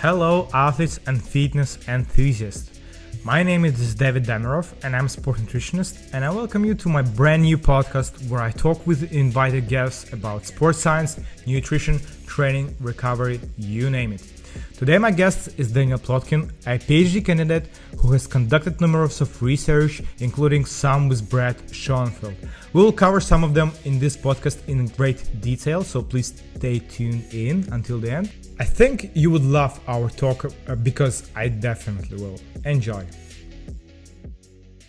Hello, athletes and fitness enthusiasts. My name is David Damirov, and I'm a sport nutritionist, and I welcome you to my brand new podcast where I talk with invited guests about sports science, nutrition, training, recovery, you name it. Today my guest is Daniel Plotkin, a PhD candidate who has conducted numerous of research, including some with Brand Schoenfeld. We will cover some of them in this podcast in great detail, so please stay tuned in until the end. I think you would love our talk because I definitely will. Enjoy.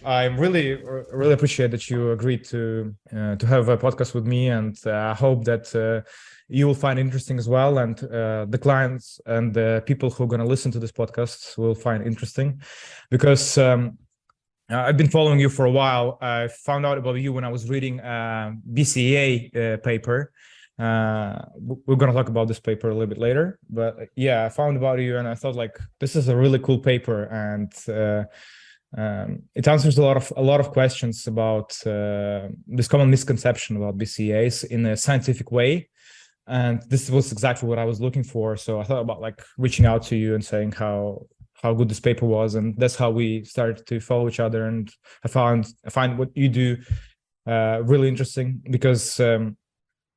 I really appreciate that you agreed to have a podcast with me, and I hope that you will find it interesting as well, and the clients and the people who are going to listen to this podcast will find it interesting, because I've been following you for a while. I found out about you when I was reading BCAA paper. We're going to talk about this paper a little bit later, but yeah, I found about you and I thought like this is a really cool paper, and it answers a lot of questions about this common misconception about BCAAs in a scientific way. And this was exactly what I was looking for. So I thought about like reaching out to you and saying how good this paper was, and that's how we started to follow each other. And I find what you do really interesting, because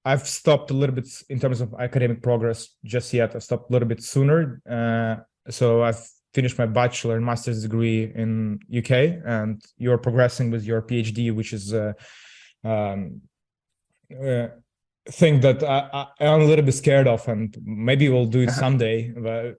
I've stopped a little bit in terms of academic progress just yet. I stopped a little bit sooner. So I've finished my bachelor and master's degree in UK, and you're progressing with your PhD, which is thing that I'm a little bit scared of, and maybe we'll do it someday. But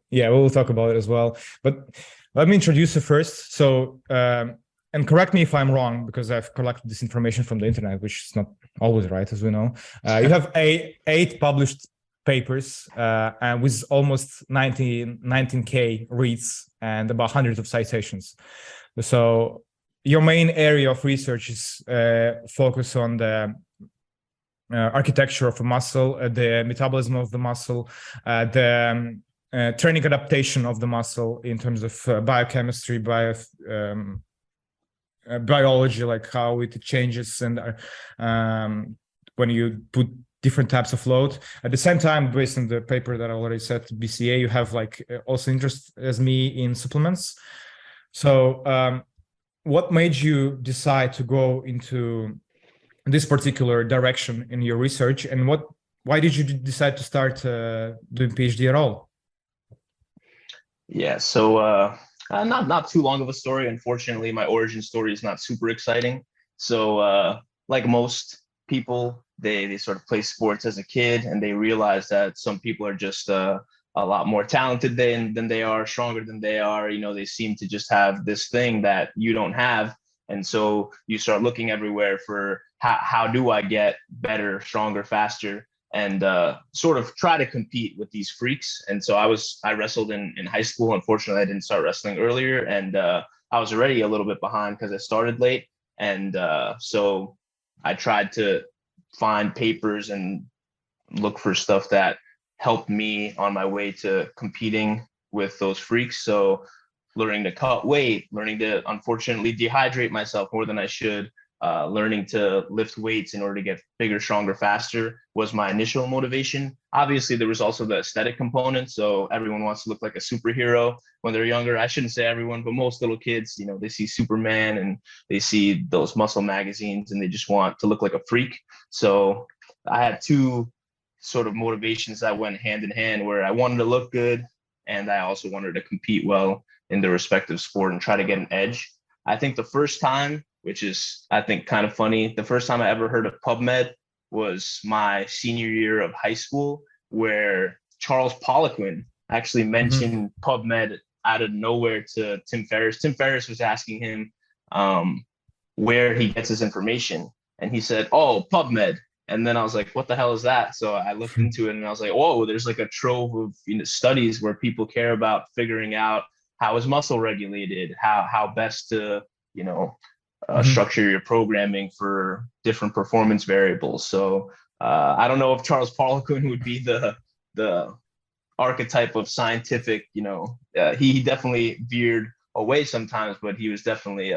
yeah, we'll talk about it as well. But let me introduce you first. So, and correct me if I'm wrong, because I've collected this information from the internet, which is not always right, as we know. You have eight published papers and with almost 19K reads and about hundreds of citations. So your main area of research is focused on the architecture of a muscle, the metabolism of the muscle, the training adaptation of the muscle in terms of biochemistry, biology, like how it changes, and when you put different types of load. At the same time, based on the paper that I already said, BCA, you have like also interest as me in supplements. So what made you decide to go into this particular direction in your research, and why did you decide to start doing PhD at all? Yeah, so not too long of a story. Unfortunately, my origin story is not super exciting. So like most people, they sort of play sports as a kid, and they realize that some people are just a lot more talented than they are, stronger than they are. You know, they seem to just have this thing that you don't have. And so you start looking everywhere for how do I get better, stronger, faster, and sort of try to compete with these freaks. And so I wrestled in high school. Unfortunately, I didn't start wrestling earlier, and I was already a little bit behind because I started late. And so I tried to find papers and look for stuff that helped me on my way to competing with those freaks. So learning to cut weight, learning to unfortunately dehydrate myself more than I should, learning to lift weights in order to get bigger, stronger, faster was my initial motivation. Obviously, there was also the aesthetic component. So everyone wants to look like a superhero when they're younger. I shouldn't say everyone, but most little kids, you know, they see Superman and they see those muscle magazines and they just want to look like a freak. So I had two sort of motivations that went hand in hand, where I wanted to look good and I also wanted to compete well in the respective sport and try to get an edge. I think the first time, which is, I think, kind of funny, the first time I ever heard of PubMed was my senior year of high school, where Charles Poliquin actually mentioned PubMed out of nowhere to Tim Ferriss. Tim Ferriss was asking him where he gets his information. And he said, "Oh, PubMed." And then I was like, what the hell is that? So I looked into it and I was like, whoa, there's like a trove of studies where people care about figuring out how is muscle regulated, how best to, structure your programming for different performance variables. So I don't know if Charles Poliquin would be the archetype of scientific, he definitely veered away sometimes, but he was definitely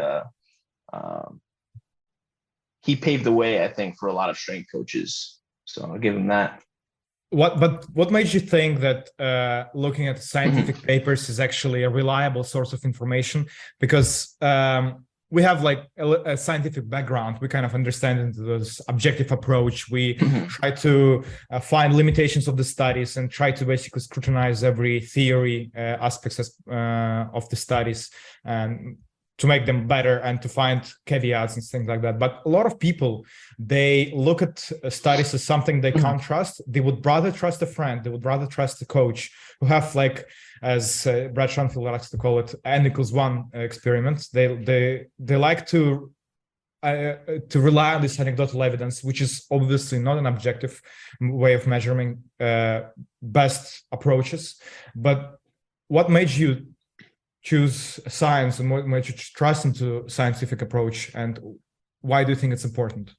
he paved the way, I think, for a lot of strength coaches. So I'll give him that. what made you think that looking at scientific Mhm. papers is actually a reliable source of information? Because we have like a scientific background. We kind of understand into this objective approach. We Mhm. try to find limitations of the studies and try to basically scrutinize every theory aspects of the studies and to make them better and to find caveats and things like that. But a lot of people, they look at studies as something they Mhm. can't trust. They would rather trust a friend. They would rather trust a coach who have like, as Brad Schoenfeld likes to call it, N=1 experiments. They like to rely on this anecdotal evidence, which is obviously not an objective way of measuring best approaches. But what made you choose science and what made you trust into scientific approach, and why do you think it's important?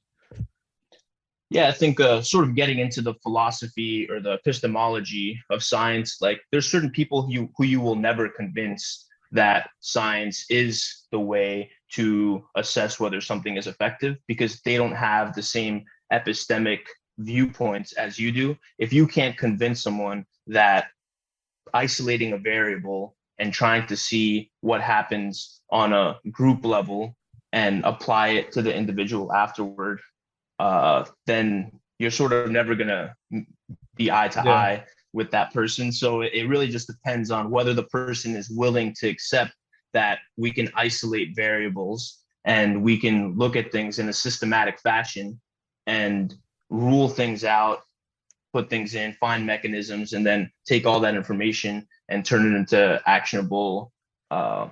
Yeah, I think sort of getting into the philosophy or the epistemology of science, like there's certain people who you will never convince that science is the way to assess whether something is effective because they don't have the same epistemic viewpoints as you do. If you can't convince someone that isolating a variable and trying to see what happens on a group level and apply it to the individual afterward, then you're sort of never going to be eye to Yeah, eye with that person. So it really just depends on whether the person is willing to accept that we can isolate variables and we can look at things in a systematic fashion and rule things out, put things in, find mechanisms, and then take all that information and turn it into uh,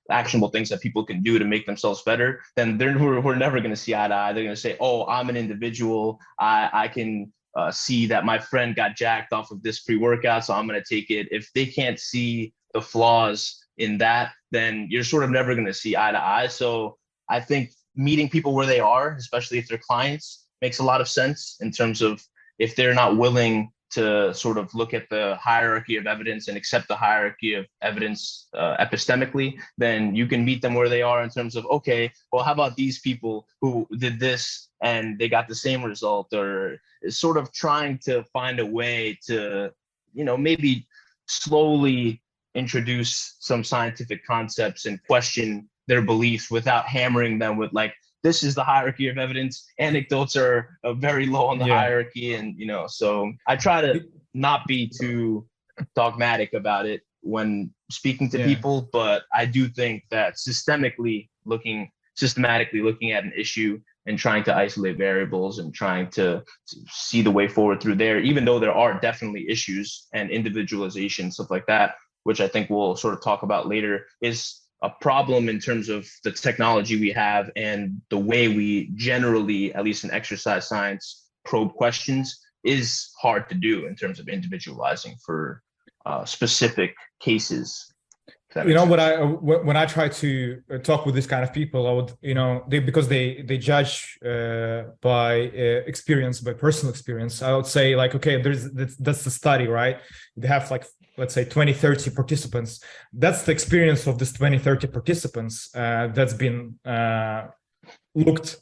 actionable things that people can do to make themselves better, then we're never going to see eye to eye. They're going to say, oh, I'm an individual. I can see that my friend got jacked off of this pre-workout, so I'm going to take it. If they can't see the flaws in that, then you're sort of never going to see eye to eye. So I think meeting people where they are, especially if they're clients, makes a lot of sense in terms of if they're not willing to sort of look at the hierarchy of evidence and accept the hierarchy of evidence epistemically, then you can meet them where they are in terms of, okay, well, how about these people who did this and they got the same result, or sort of trying to find a way to, maybe slowly introduce some scientific concepts and question their beliefs without hammering them with like, this is the hierarchy of evidence. Anecdotes are very low on the yeah. hierarchy. And, so I try to not be too dogmatic about it when speaking to Yeah. people, but I do think that systematically looking at an issue and trying to isolate variables and trying to see the way forward through there, even though there are definitely issues and individualization, stuff like that, which I think we'll sort of talk about later, is a problem in terms of the technology we have and the way we generally, at least in exercise science, probe questions is hard to do in terms of individualizing for specific cases. If that You makes know, sense. when I try to talk with this kind of people, I would, because they judge by experience, by personal experience. I would say like, okay, that's the study, right? They have like, let's say 20, 30 participants. That's the experience of this 20, 30 participants that's been looked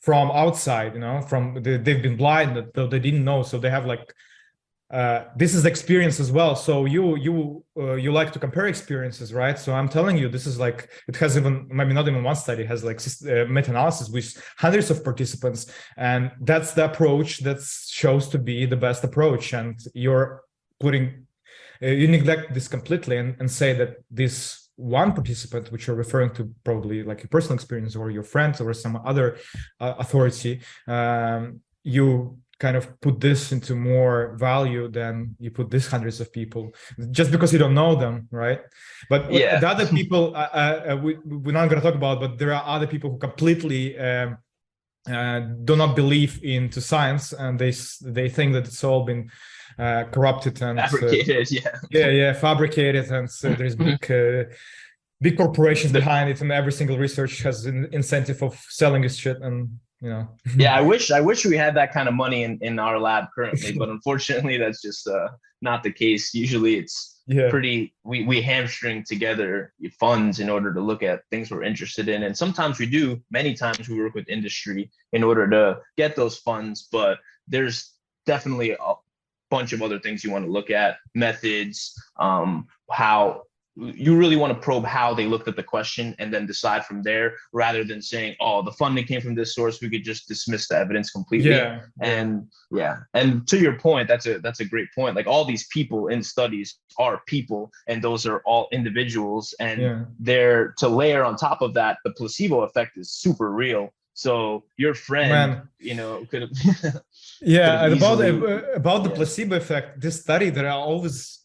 from outside, they've been blind, though they didn't know. So they have like, this is experience as well. So you like to compare experiences, right? So I'm telling you, this is like, it has even, maybe not even one study, it has like meta-analysis with hundreds of participants, and that's the approach that shows to be the best approach. And you're putting you neglect this completely and say that this one participant, which you're referring to, probably like your personal experience or your friends or some other authority, you kind of put this into more value than you put this hundreds of people just because you don't know them, right? But Yeah. the other people we're not going to talk about, but there are other people who completely do not believe into science, and they think that it's all been corrupted and Fabricated. yeah, fabricated, and there's big corporations The, behind it, and every single research has an incentive of selling this shit, and Yeah, I wish we had that kind of money in our lab currently, but unfortunately that's just not the case. Usually it's yeah, pretty we hamstring together funds in order to look at things we're interested in. And sometimes we do, many times we work with industry in order to get those funds, but there's definitely bunch of other things you want to look at, methods, how you really want to probe how they looked at the question and then decide from there, rather than saying, oh, the funding came from this source, we could just dismiss the evidence completely. And to your point, that's a great point. Like, all these people in studies are people, and those are all individuals, and they're, to layer on top of that, the placebo effect is super real. So your friend, could have about the placebo effect, this study that I always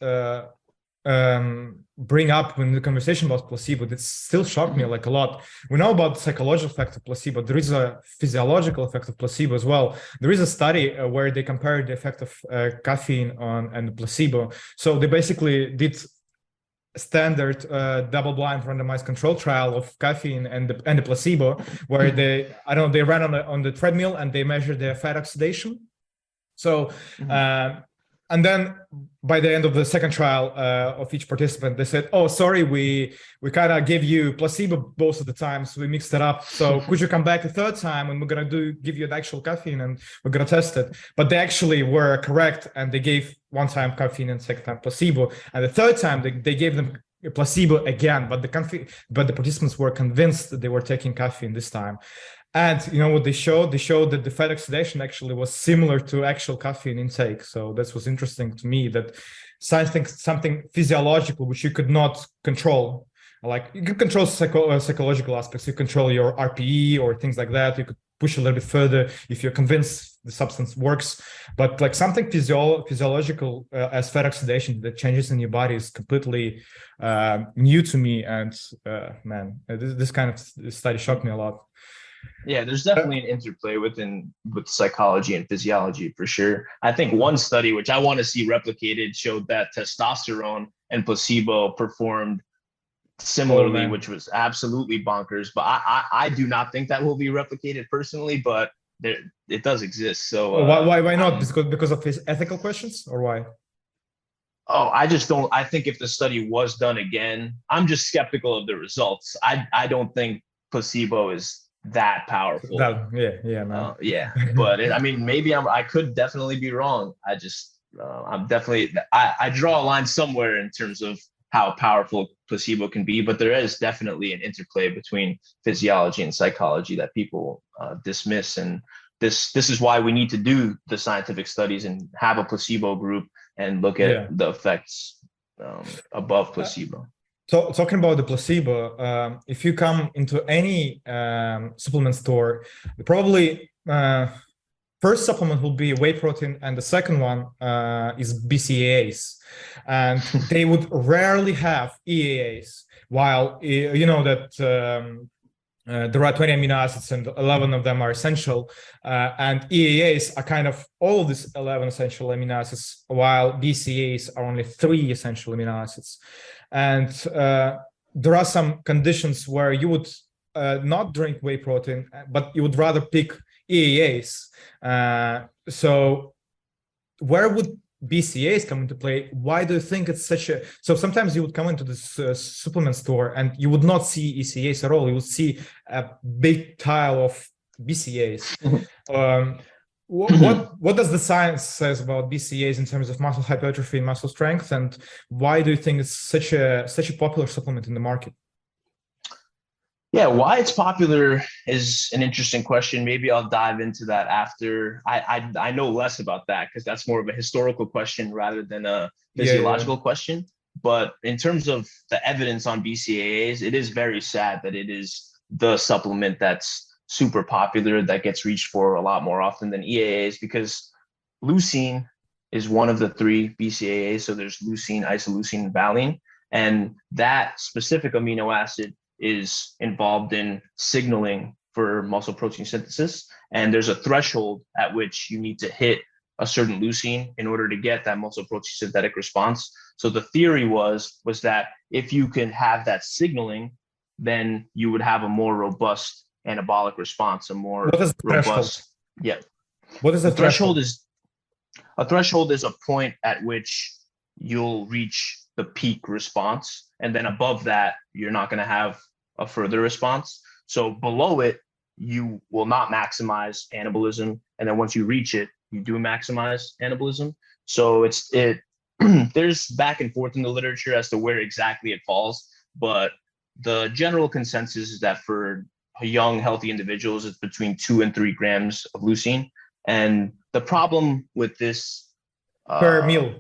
bring up when the conversation about placebo, that still shocked me like a lot. We know about the psychological effect of placebo. There is a physiological effect of placebo as well. There is a study where they compared the effect of caffeine and placebo. So they basically did standard double-blind randomized control trial of caffeine and the placebo, where they ran on the treadmill and they measured the fat oxidation. So and then by the end of the second trial of each participant, they said, oh, sorry, we kind of gave you placebo both of the times, so we mixed it up. So could you come back a third time, and we're going to give you the actual caffeine and we're going to test it. But they actually were correct, and they gave one time caffeine and second time placebo. And the third time they gave them a placebo again, but the participants were convinced that they were taking caffeine this time. And you know what they showed? They showed that the fat oxidation actually was similar to actual caffeine intake. So this was interesting to me, that something physiological which you could not control. Like, you can control psychological aspects. You control your RPE or things like that. You could push a little bit further if you're convinced the substance works. But like something physiological as fat oxidation that changes in your body is completely new to me. And this kind of study shocked me a lot. Yeah, there's definitely an interplay with psychology and physiology for sure. I think one study, which I want to see replicated, showed that testosterone and placebo performed similarly, which was absolutely bonkers. But I do not think that will be replicated personally, but it does exist. So why not? Because of his ethical questions, or why? Oh, I just don't. I think if the study was done again, I'm just skeptical of the results. I don't think placebo is that powerful. But maybe I could definitely be wrong. I'm definitely, I draw a line somewhere in terms of how powerful placebo can be, but there is definitely an interplay between physiology and psychology that people dismiss. And this is why we need to do the scientific studies and have a placebo group and look at the effects above placebo. So talking about the placebo, if you come into any supplement store, probably first supplement will be whey protein, and the second one is BCAAs, and they would rarely have EAAs. While you know that there are 20 amino acids and 11 of them are essential, and EAAs are kind of all of these 11 essential amino acids, while BCAAs are only 3 essential amino acids. And there are some conditions where you would not drink whey protein, but you would rather pick EAAs. So where would BCAAs come into play? Why do you think it's such a... So sometimes you would come into this supplement store and you would not see ECAs at all. You would see a big tile of BCAAs. What does the science says about BCAAs in terms of muscle hypertrophy and muscle strength, and why do you think it's such a popular supplement in the market? Yeah, why it's popular is an interesting question. Maybe I'll dive into that after. I know less about that because that's more of a historical question rather than a physiological question. But in terms of the evidence on BCAAs, it is very sad that it is the supplement that's super popular, that gets reached for a lot more often than EAAs, because leucine is one of the 3 BCAAs. So there's leucine, isoleucine, and valine. And that specific amino acid is involved in signaling for muscle protein synthesis. And there's a threshold at which you need to hit a certain leucine in order to get that muscle protein synthetic response. So the theory was that if you can have that signaling, then you would have a more robust anabolic response, a more robust. Yeah. What is the threshold? A threshold is a point at which you'll reach the peak response, and then above that, you're not going to have a further response. So below it, you will not maximize anabolism, and then once you reach it, you do maximize anabolism. So there's back and forth in the literature as to where exactly it falls, but the general consensus is that for young, healthy individuals, it's between 2 and 3 grams of leucine. And the problem with this Per meal,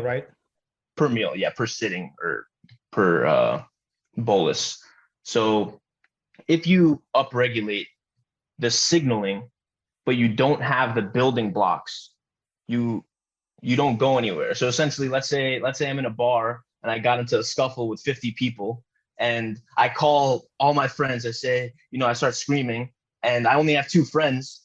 right? per meal, yeah, per sitting or per bolus. So if you upregulate the signaling, but you don't have the building blocks, you don't go anywhere. So essentially, let's say I'm in a bar and I got into a scuffle with 50 people, and I call all my friends. I say, I start screaming, and I only have 2 friends.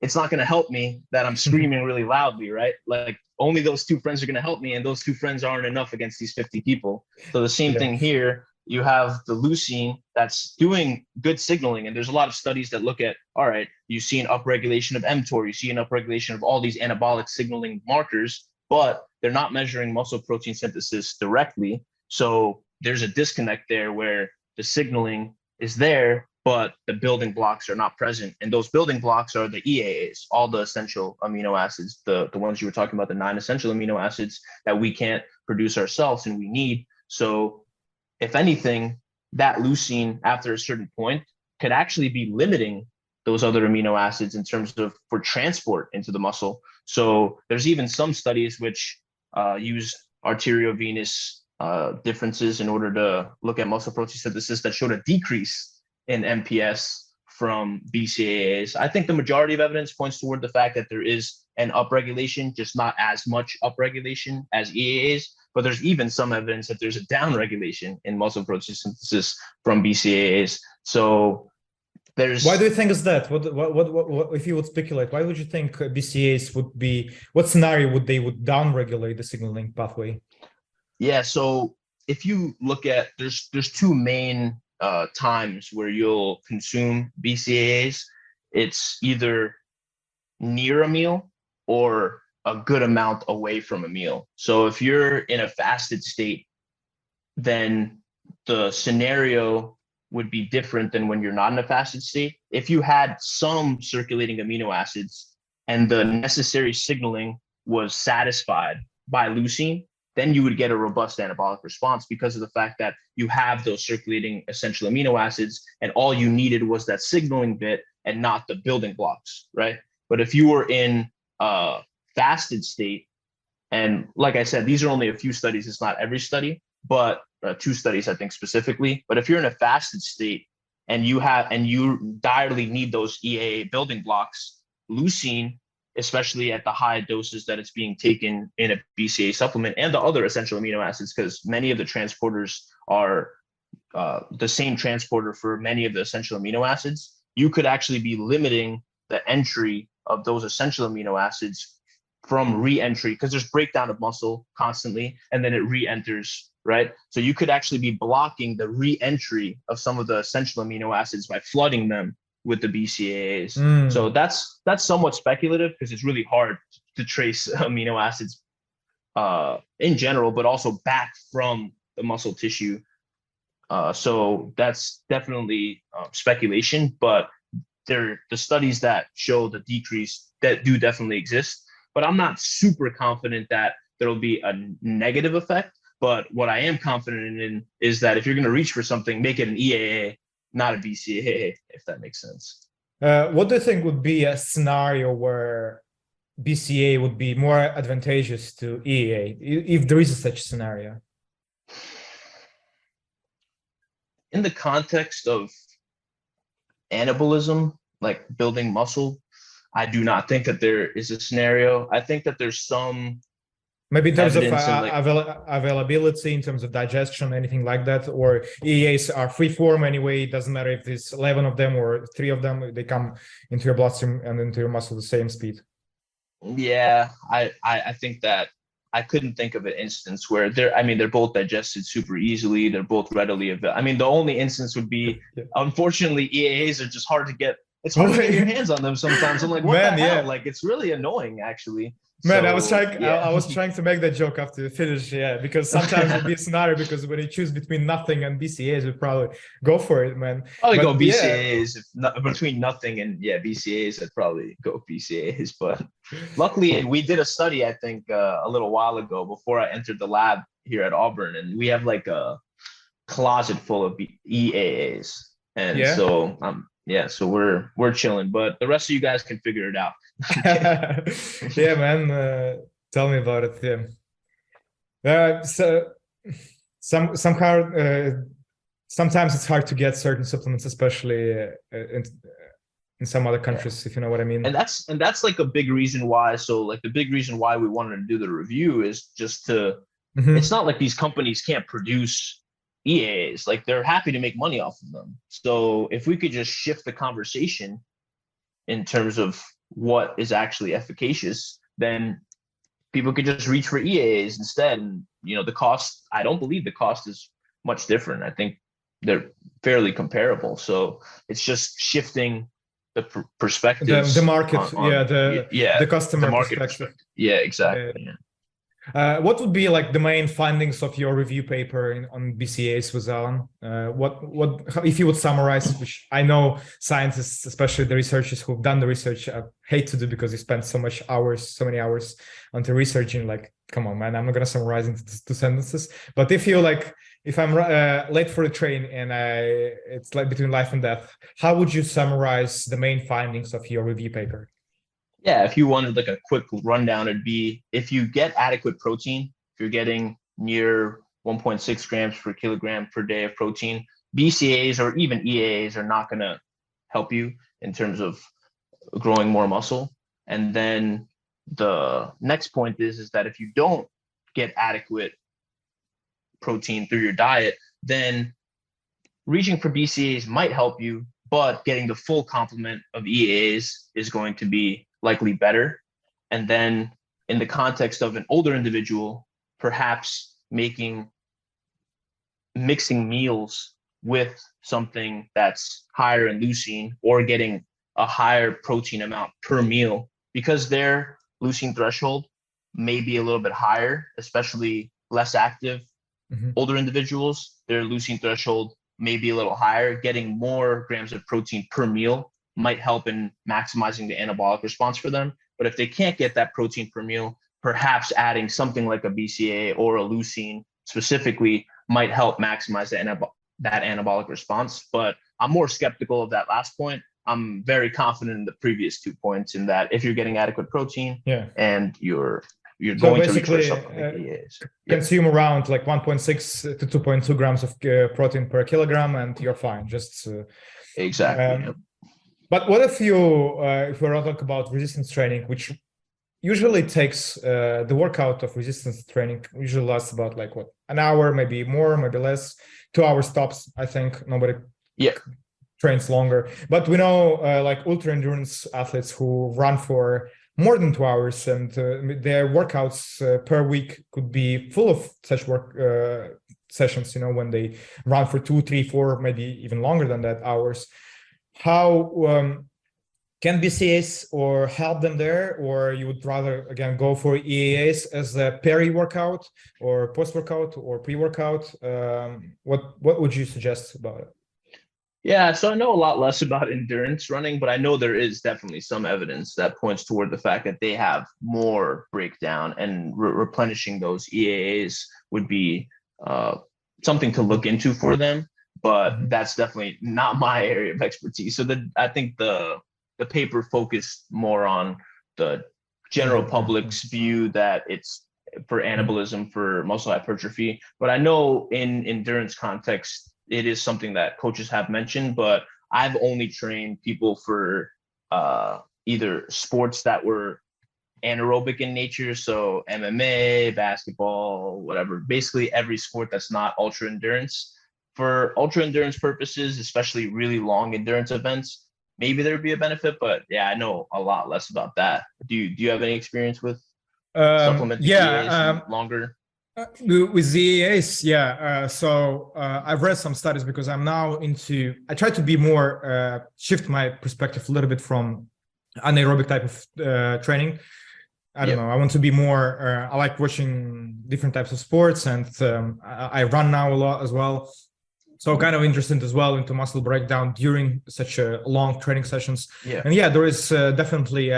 It's not going to help me that I'm screaming really loudly, right? Like only those 2 friends are going to help me, and those 2 friends aren't enough against these 50 people. So the same thing here. You have the leucine that's doing good signaling, and there's a lot of studies that look at, all right, you see an upregulation of mTOR, you see an upregulation of all these anabolic signaling markers, but they're not measuring muscle protein synthesis directly. So there's a disconnect there where the signaling is there, but the building blocks are not present. And those building blocks are the EAAs, all the essential amino acids, the ones you were talking about, the 9 essential amino acids that we can't produce ourselves and we need. So if anything, that leucine after a certain point could actually be limiting those other amino acids in terms of for transport into the muscle. So there's even some studies which use arteriovenous differences in order to look at muscle protein synthesis that showed a decrease in MPS from BCAAs. I think the majority of evidence points toward the fact that there is an upregulation, just not as much upregulation as EAAs. But there's even some evidence that there's a downregulation in muscle protein synthesis from BCAAs. So there's. Why do you think is that? What if you would speculate? Why would you think BCAAs would be? What scenario would they downregulate the signaling pathway? Yeah. So if you look at there's 2 main times where you'll consume BCAAs. It's either near a meal or a good amount away from a meal. So if you're in a fasted state, then the scenario would be different than when you're not in a fasted state. If you had some circulating amino acids and the necessary signaling was satisfied by leucine, then you would get a robust anabolic response because of the fact that you have those circulating essential amino acids and all you needed was that signaling bit and not the building blocks, right? But if you were in a fasted state, and like I said, these are only a few studies, it's not every study, but 2 studies, I think specifically. But if you're in a fasted state and you direly need those EAA building blocks, leucine, especially at the high doses that it's being taken in a BCAA supplement and the other essential amino acids, because many of the transporters are the same transporter for many of the essential amino acids, you could actually be limiting the entry of those essential amino acids from re-entry, because there's breakdown of muscle constantly and then it re-enters, right? So you could actually be blocking the re-entry of some of the essential amino acids by flooding them with the BCAAs. So that's somewhat speculative because it's really hard to trace amino acids in general, but also back from the muscle tissue. So that's definitely speculation, but the studies that show the decrease that do definitely exist. But I'm not super confident that there'll be a negative effect. But what I am confident in is that if you're going to reach for something, make it an EAA, not a BCAA, if that makes sense. What do you think would be a scenario where BCAA would be more advantageous to EAA, if there is such scenario? In the context of anabolism, like building muscle, I do not think that there is a scenario. I think that there's some maybe in terms of availability, in terms of digestion, anything like that, or EAs are free form anyway. It doesn't matter if it's 11 of them or 3 of them, they come into your bloodstream and into your muscle the same speed. Yeah, I think that I couldn't think of an instance where they're both digested super easily. They're both readily available. I mean, the only instance would be, unfortunately, EAAs are just hard to get. It's hard to get your hands on them sometimes. I'm like, what the hell? Like, it's really annoying, actually. Man, So yeah. I was trying to make that joke after you finish, yeah, because sometimes it'd be a scenario because when you choose between nothing and BCAs, you'd probably go for it, man. Probably go But yeah, BCAAs if not, between nothing and yeah BCAAs. I'd probably go BCAAs. But luckily, we did a study I think a little while ago before I entered the lab here at Auburn, and we have like a closet full of EAAs, and yeah. so yeah, so we're chilling. But the rest of you guys can figure it out. I'm kidding. Yeah, man. Tell me about it. Yeah. So somehow sometimes it's hard to get certain supplements, especially in some other Yeah. countries, if you know what I mean. And that's like a big reason why. So like the big reason why we wanted to do the review is just to. It's Mhm. not like these companies can't produce EAs. Like they're happy to make money off of them. So if we could just shift the conversation in terms of what is actually efficacious, then people could just reach for EAs instead. And the cost, I don't believe the cost is much different. I think they're fairly comparable. So it's just shifting the The perspectives market, yeah, yeah, the the customer market perspective. perspective. Yeah, Yeah. exactly. Yeah. What would be like the main findings of your review paper on BCAs with Alan? If you would summarize, which I know scientists, especially the researchers who've done the research, hate to do because you spend so many hours onto researching. Like, come on, man, I'm not gonna summarize into two sentences. But if I'm late for the train and it's like between life and death, how would you summarize the main findings of your review paper? Yeah, if you wanted like a quick rundown, it'd be if you get adequate protein, if you're getting near 1.6 grams per kilogram per day of protein, BCAs or even EAs are not going to help you in terms of growing more muscle. And then the next point is that if you don't get adequate protein through your diet, then reaching for BCAs might help you, but getting the full complement of EAs is going to be likely better. And then in the context of an older individual, perhaps mixing meals with something that's higher in leucine or getting a higher protein amount per meal because their leucine threshold may be a little bit higher, especially less active older individuals, their leucine threshold may be a little higher. Getting more grams of protein per meal might help in maximizing the anabolic response for them. But if they can't get that protein per meal, perhaps adding something like a BCA or a leucine specifically might help maximize that anabolic response. But I'm more skeptical of that last point. I'm very confident in the previous 2 points in that if you're getting adequate protein Yeah. and you're So going to reach for basically, supplement EAs. consume around like 1.6 to 2.2 grams of protein per kilogram, and you're fine. Just Exactly. But what if if we're talking about resistance training, which usually takes the workout of resistance training usually lasts about like what, an hour, maybe more, maybe less, 2 hours tops. I think nobody trains longer. But we know like ultra endurance athletes who run for more than 2 hours, and their workouts per week could be full of such work sessions, when they run for 2, 3, 4, maybe even longer than that hours. How can BCAs or help them there, or you would rather again go for EAAs as a peri-workout or post-workout or pre-workout? What would you suggest about it? Yeah, so I know a lot less about endurance running, but I know there is definitely some evidence that points toward the fact that they have more breakdown, and replenishing those EAAs would be something to look into for them. But that's definitely not my area of expertise. So I think the paper focused more on the general public's view that it's for anabolism, for muscle hypertrophy. But I know in endurance context, it is something that coaches have mentioned, but I've only trained people for either sports that were anaerobic in nature. So MMA, basketball, whatever, basically every sport that's not ultra endurance. For ultra endurance purposes, especially really long endurance events, maybe there'd be a benefit, but yeah, I know a lot less about that. Do you have any experience with supplementing EAs longer? With the EAs, yeah. So I've read some studies because I try to be more, shift my perspective a little bit from anaerobic type of training I don't know. I want to be more. I like watching different types of sports, and I run now a lot as well. So kind of interested as well into muscle breakdown during such long training sessions. Yeah. And yeah, there is definitely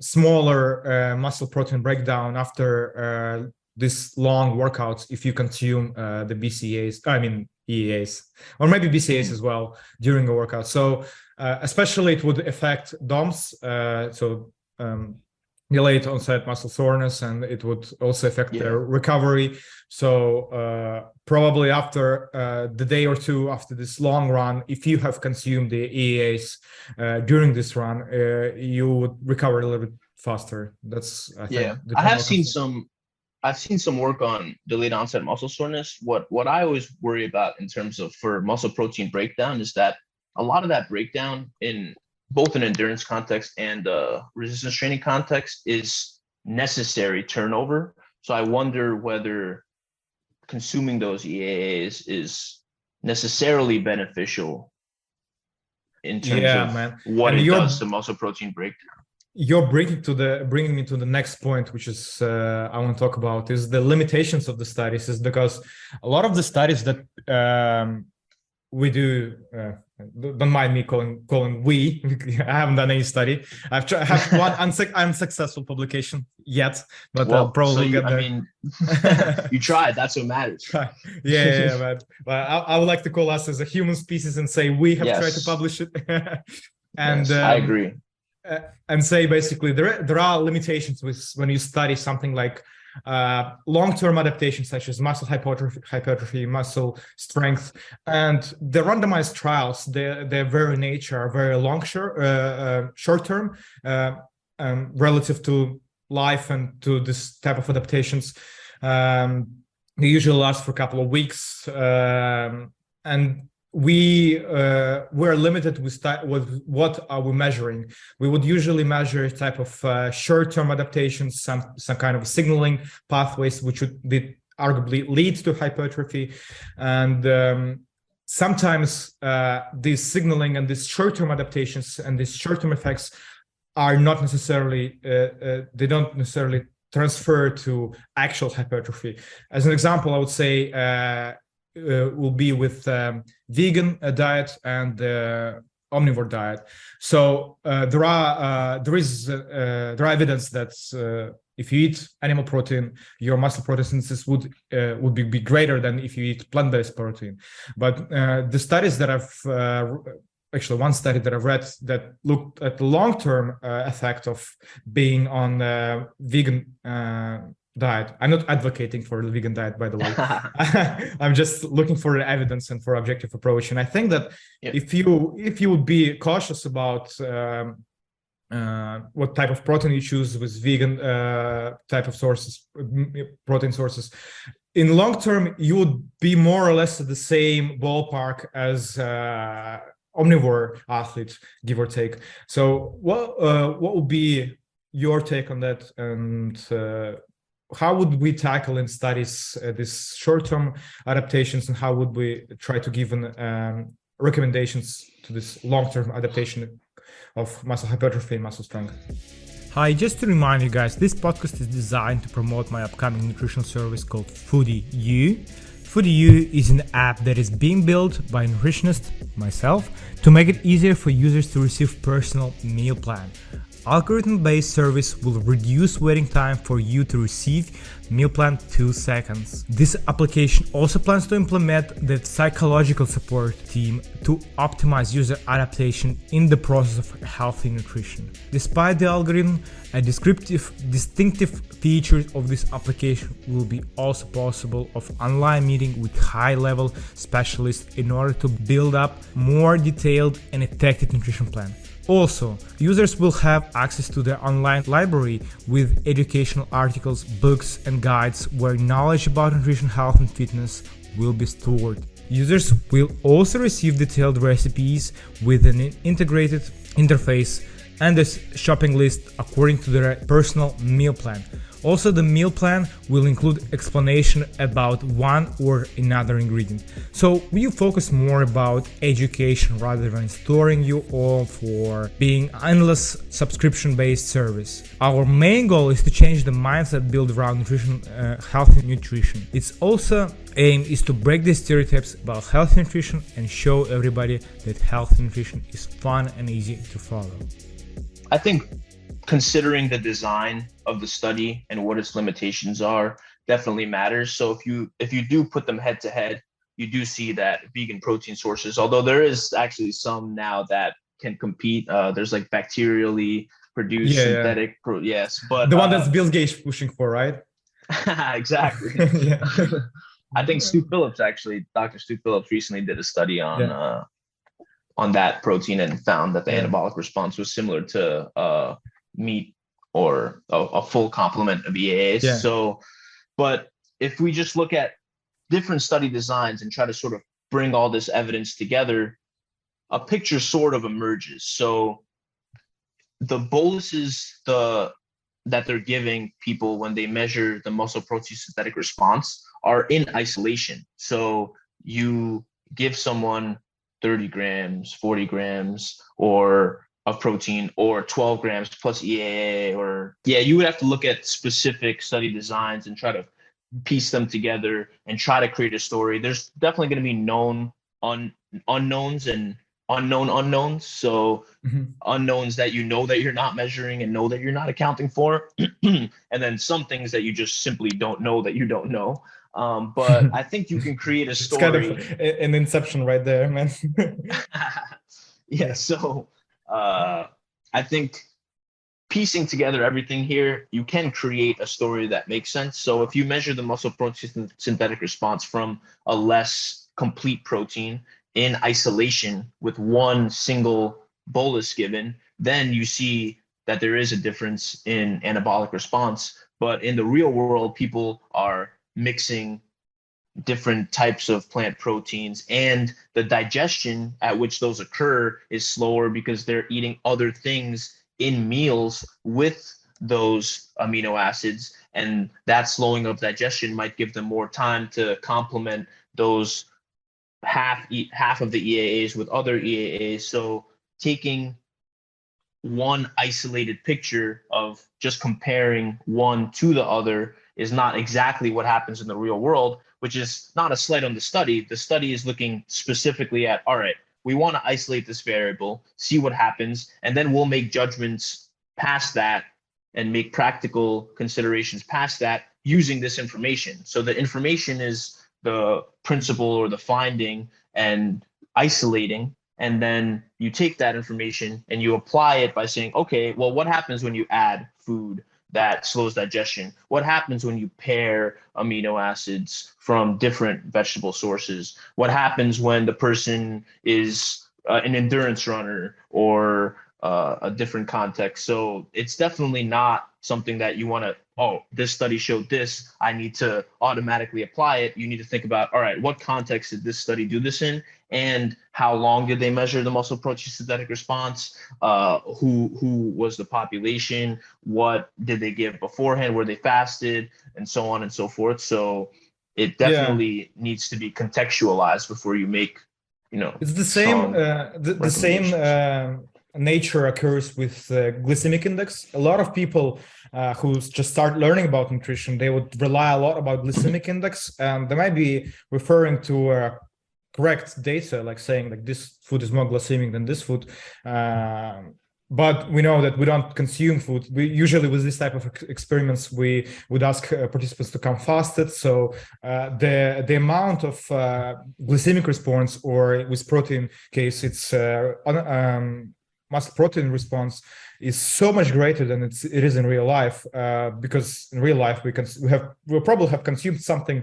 smaller muscle protein breakdown after this long workouts if you consume the BCAAs. I mean EAs, or maybe BCAAs as well during a workout. So especially it would affect DOMS. Delayed onset muscle soreness, and it would also affect their recovery. So probably after the day or two after this long run, if you have consumed the EAs during this run, you would recover a little bit faster. That's I think. I have seen some. I've seen some work on delayed onset muscle soreness. What I always worry about in terms of for muscle protein breakdown is that a lot of that breakdown in both an endurance context and resistance training context is necessary turnover. So I wonder whether consuming those EAAs is necessarily beneficial in terms of what it does to muscle protein breakdown. You're bringing me to the next point, which is I want to talk about is the limitations of the studies. Is because a lot of the studies that we do, don't mind me calling we. I haven't done any study. I have one unsuccessful publication yet, but I'll probably get there. I mean, you tried. That's what matters. But I would like to call us as a human species and say we have tried to publish it. And I agree. And say basically there are limitations with when you study something like long-term adaptations such as muscle hypertrophy, muscle strength, and the randomized trials, their very nature are very short-term relative to life and to this type of adaptations. They usually last for a couple of weeks, and we're limited with what are we measuring. We would usually measure a type of short-term adaptations, some kind of signaling pathways which would arguably lead to hypertrophy, and sometimes these signaling and these short-term adaptations and these short-term effects are not necessarily they don't necessarily transfer to actual hypertrophy. As an example, I would say will be with vegan diet and omnivore diet. So there is evidence that if you eat animal protein, your muscle protein synthesis would be greater than if you eat plant-based protein. But the studies that I've actually one study that I've read that looked at the long-term effect of being on vegan diet. I'm not advocating for the vegan diet, by the way. I'm just looking for the evidence and for objective approach. And I think that if you would be cautious about what type of protein you choose with vegan type of sources, protein sources, in long term, you would be more or less at the same ballpark as omnivore athletes, give or take. So what would be your take on that? And how would we tackle in studies these short-term adaptations, and how would we try to give recommendations to this long-term adaptation of muscle hypertrophy and muscle strength? Hi, just to remind you guys, this podcast is designed to promote my upcoming nutritional service called Foodie U. Foodie U is an app that is being built by a nutritionist, myself, to make it easier for users to receive personal meal plan. Algorithm-based service will reduce waiting time for you to receive meal plan 2 seconds. This application also plans to implement the psychological support team to optimize user adaptation in the process of healthy nutrition. Despite the algorithm, a distinctive feature of this application will be also possible of online meeting with high-level specialists in order to build up more detailed and effective nutrition plan. Also, users will have access to their online library with educational articles, books, and guides where knowledge about nutrition, health, and fitness will be stored. Users will also receive detailed recipes with an integrated interface and a shopping list according to their personal meal plan. Also, the meal plan will include explanation about one or another ingredient. So we focus more about education rather than storing you all for being endless subscription-based service. Our main goal is to change the mindset built around nutrition, healthy nutrition. Its also aim is to break the stereotypes about healthy nutrition and show everybody that healthy nutrition is fun and easy to follow. I think considering the design of the study and what its limitations are definitely matters. So if you do put them head to head, you do see that vegan protein sources, although there is actually some now that can compete. There's like bacterially produced synthetic. Yes, but the one that's Bill Gates pushing for, right? Exactly. Yeah. I think Dr. Stu Phillips recently did a study on that protein and found that the anabolic response was similar to meat or a full complement of EAAs. Yeah. So, but if we just look at different study designs and try to sort of bring all this evidence together, a picture sort of emerges. So the boluses that they're giving people when they measure the muscle protein synthetic response are in isolation. So you give someone 30 grams, 40 grams, or of protein, or 12 grams plus EAA, you would have to look at specific study designs and try to piece them together and try to create a story. There's definitely going to be known unknowns and unknown unknowns. So unknowns that you know that you're not measuring and know that you're not accounting for, and then some things that you just simply don't know that you don't know. But I think you can create a story. It's kind of an inception right there, man. Yeah. So I think piecing together everything here, you can create a story that makes sense. So if you measure the muscle protein synthetic response from a less complete protein in isolation with one single bolus given, then you see that there is a difference in anabolic response. But in the real world, people are mixing different types of plant proteins, and the digestion at which those occur is slower because they're eating other things in meals with those amino acids, and that slowing of digestion might give them more time to complement those half of the EAAs with other EAAs. So taking one isolated picture of just comparing one to the other is not exactly what happens in the real world, which is not a slight on the study. The study is looking specifically at, all right, we want to isolate this variable, see what happens, and then we'll make judgments past that and make practical considerations past that using this information. So the information is the principle or the finding and isolating, and then you take that information and you apply it by saying, okay, well, what happens when you add food that slows digestion? What happens when you pair amino acids from different vegetable sources? What happens when the person is an endurance runner or a different context? So it's definitely not something that you want to, oh, this study showed this, I need to automatically apply it. You need to think about, all right, what context did this study do this in? And how long did they measure the muscle protein synthetic response? Who was the population? What did they give beforehand? Were they fasted? And so on and so forth. So it definitely needs to be contextualized before you make, it's the same. The same nature occurs with glycemic index. A lot of people who just start learning about nutrition, they would rely a lot about glycemic index, and they might be referring to correct data, like saying like this food is more glycemic than this food. But we know that we don't consume food. We usually, with this type of experiments, we would ask participants to come fasted. So the amount of glycemic response, or with protein case, it's muscle protein response is so much greater than it is in real life, because in real life we'll probably have consumed something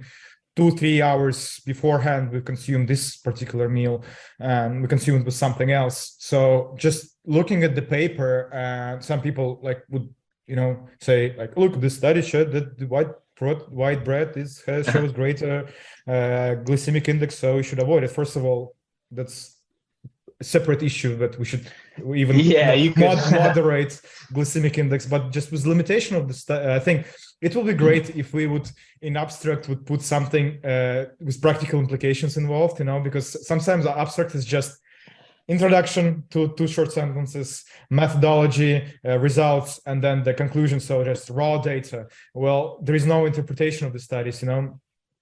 2-3 hours beforehand. We consume this particular meal and we consume it with something else. So just looking at the paper, some people like would say like, look, this study showed that the white bread shows greater glycemic index, so we should avoid it. First of all, that's a separate issue that we should even moderate glycemic index, but just with limitation of the study, I think it will be great if we would, in abstract, would put something with practical implications involved, because sometimes the abstract is just introduction to two short sentences, methodology, results, and then the conclusion. So just raw data. Well, there is no interpretation of the studies,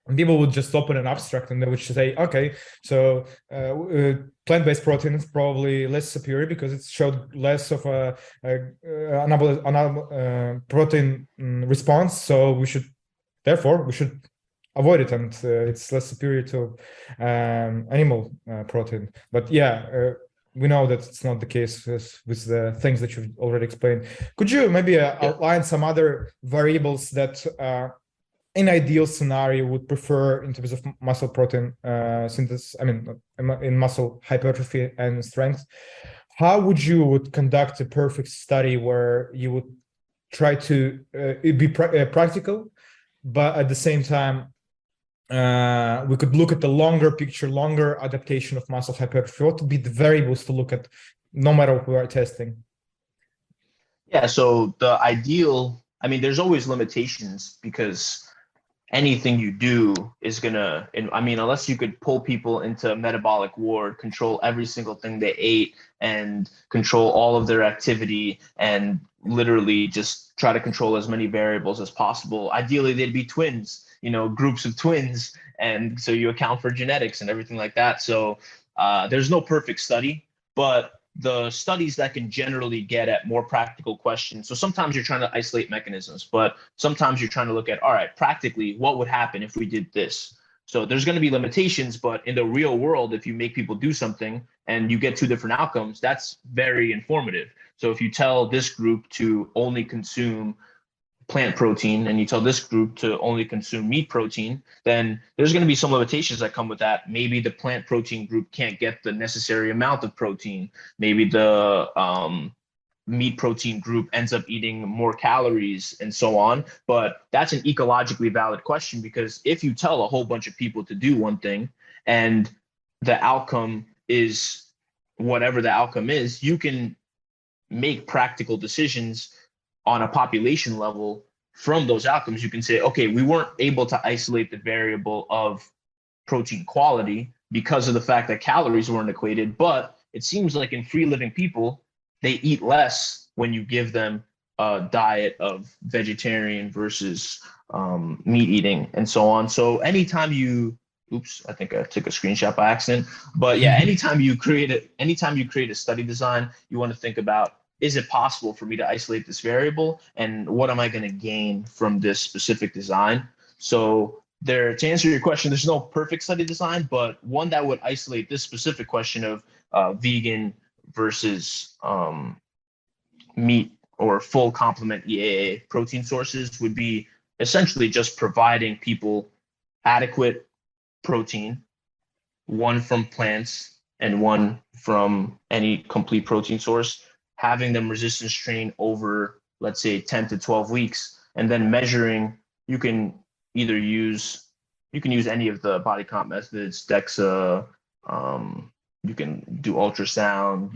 And people would just open an abstract and they would say, okay, so plant-based protein is probably less superior because it showed less of a protein response. So therefore, we should avoid it, and it's less superior to animal protein. But we know that it's not the case with the things that you've already explained. Could you maybe outline some other variables that in ideal scenario would prefer in terms of muscle protein synthesis, in muscle hypertrophy and strength? How would you conduct a perfect study where you would try to be practical, but at the same time we could look at the longer picture, longer adaptation of muscle hypertrophy? What would be the variables to look at no matter what we are testing? Yeah, so the ideal, there's always limitations because anything you do is gonna, unless you could pull people into a metabolic ward, control every single thing they ate and control all of their activity and literally just try to control as many variables as possible. Ideally, they'd be twins, groups of twins. And so you account for genetics and everything like that. So there's no perfect study, but the studies that can generally get at more practical questions. So sometimes you're trying to isolate mechanisms, but sometimes you're trying to look at, all right, practically, what would happen if we did this? So there's going to be limitations, but in the real world, if you make people do something and you get two different outcomes, that's very informative. So if you tell this group to only consume plant protein and you tell this group to only consume meat protein, then there's going to be some limitations that come with that. Maybe the plant protein group can't get the necessary amount of protein. Maybe the meat protein group ends up eating more calories and so on. But that's an ecologically valid question, because if you tell a whole bunch of people to do one thing and the outcome is whatever the outcome is, you can make practical decisions on a population level from those outcomes. You can say, okay, we weren't able to isolate the variable of protein quality because of the fact that calories weren't equated, but it seems like in free living people, they eat less when you give them a diet of vegetarian versus meat eating and so on. So anytime you, oops, I think I took a screenshot by accident, but yeah, anytime you create a study design, you want to think about, is it possible for me to isolate this variable, and what am I going to gain from this specific design? So to answer your question, there's no perfect study design, but one that would isolate this specific question of vegan versus meat or full complement EAA protein sources would be essentially just providing people adequate protein, one from plants and one from any complete protein source, having them resistance train over, let's say, 10 to 12 weeks, and then measuring. You can use any of the body comp methods, DEXA, you can do ultrasound,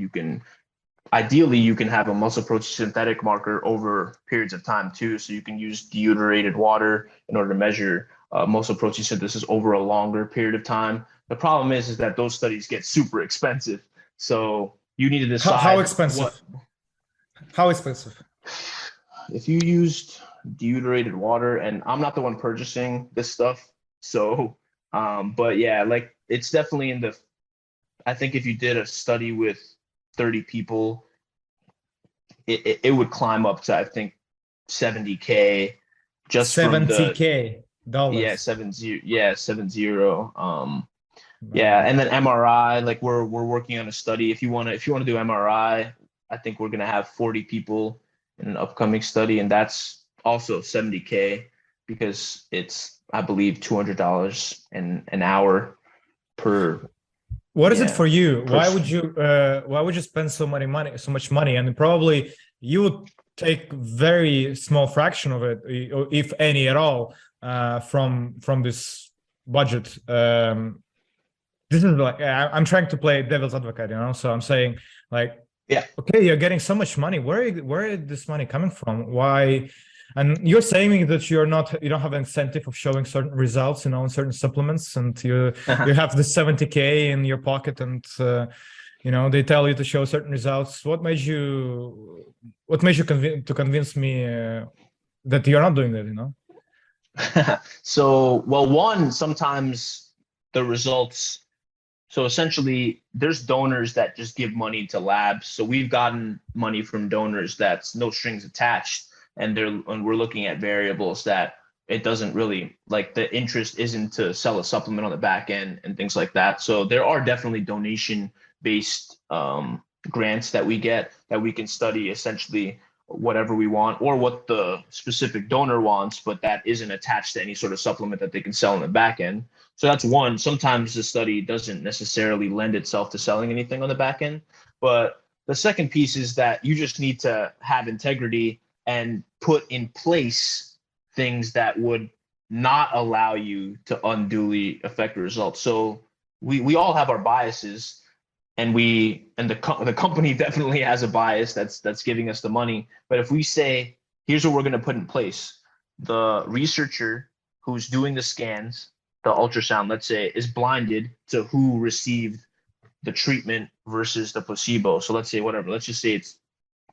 ideally you can have a muscle protein synthetic marker over periods of time too. So you can use deuterated water in order to measure muscle protein synthesis over a longer period of time. The problem is that those studies get super expensive. So you need to decide how expensive. How expensive? If you used deuterated water, and I'm not the one purchasing this stuff, so but yeah, like it's definitely I think if you did a study with 30 people, it would climb up to, I think, $70K just $70K. Yeah, 70. Yeah, 70. Yeah, and then MRI, like we're working on a study. If you want to do MRI, I think we're gonna have 40 people in an upcoming study, and that's also $70K because it's, I believe, $200 an hour per. What is it for you? Why would you spend so much money? And probably you would take very small fraction of it, if any at all, from this budget. This is like, I'm trying to play devil's advocate, so I'm saying, like, yeah, okay, you're getting so much money. Where is this money coming from? Why? And you're saying that you don't have an incentive of showing certain results, in certain supplements, and you have the 70K in your pocket, and they tell you to show certain results. What made you convince me that you're not doing that? So, well, one, sometimes the results. So essentially, there's donors that just give money to labs. So we've gotten money from donors that's no strings attached, and we're looking at variables that it doesn't really, like, the interest isn't to sell a supplement on the back end and things like that. So there are definitely donation based grants that we get that we can study essentially whatever we want or what the specific donor wants, but that isn't attached to any sort of supplement that they can sell in the back end. So that's one. Sometimes the study doesn't necessarily lend itself to selling anything on the back end. But the second piece is that you just need to have integrity and put in place things that would not allow you to unduly affect the results. So we all have our biases, and the company definitely has a bias that's giving us the money. But if we say, here's what we're going to put in place, the researcher who's doing the scans, the ultrasound, let's say, is blinded to who received the treatment versus the placebo. So let's say let's just say it's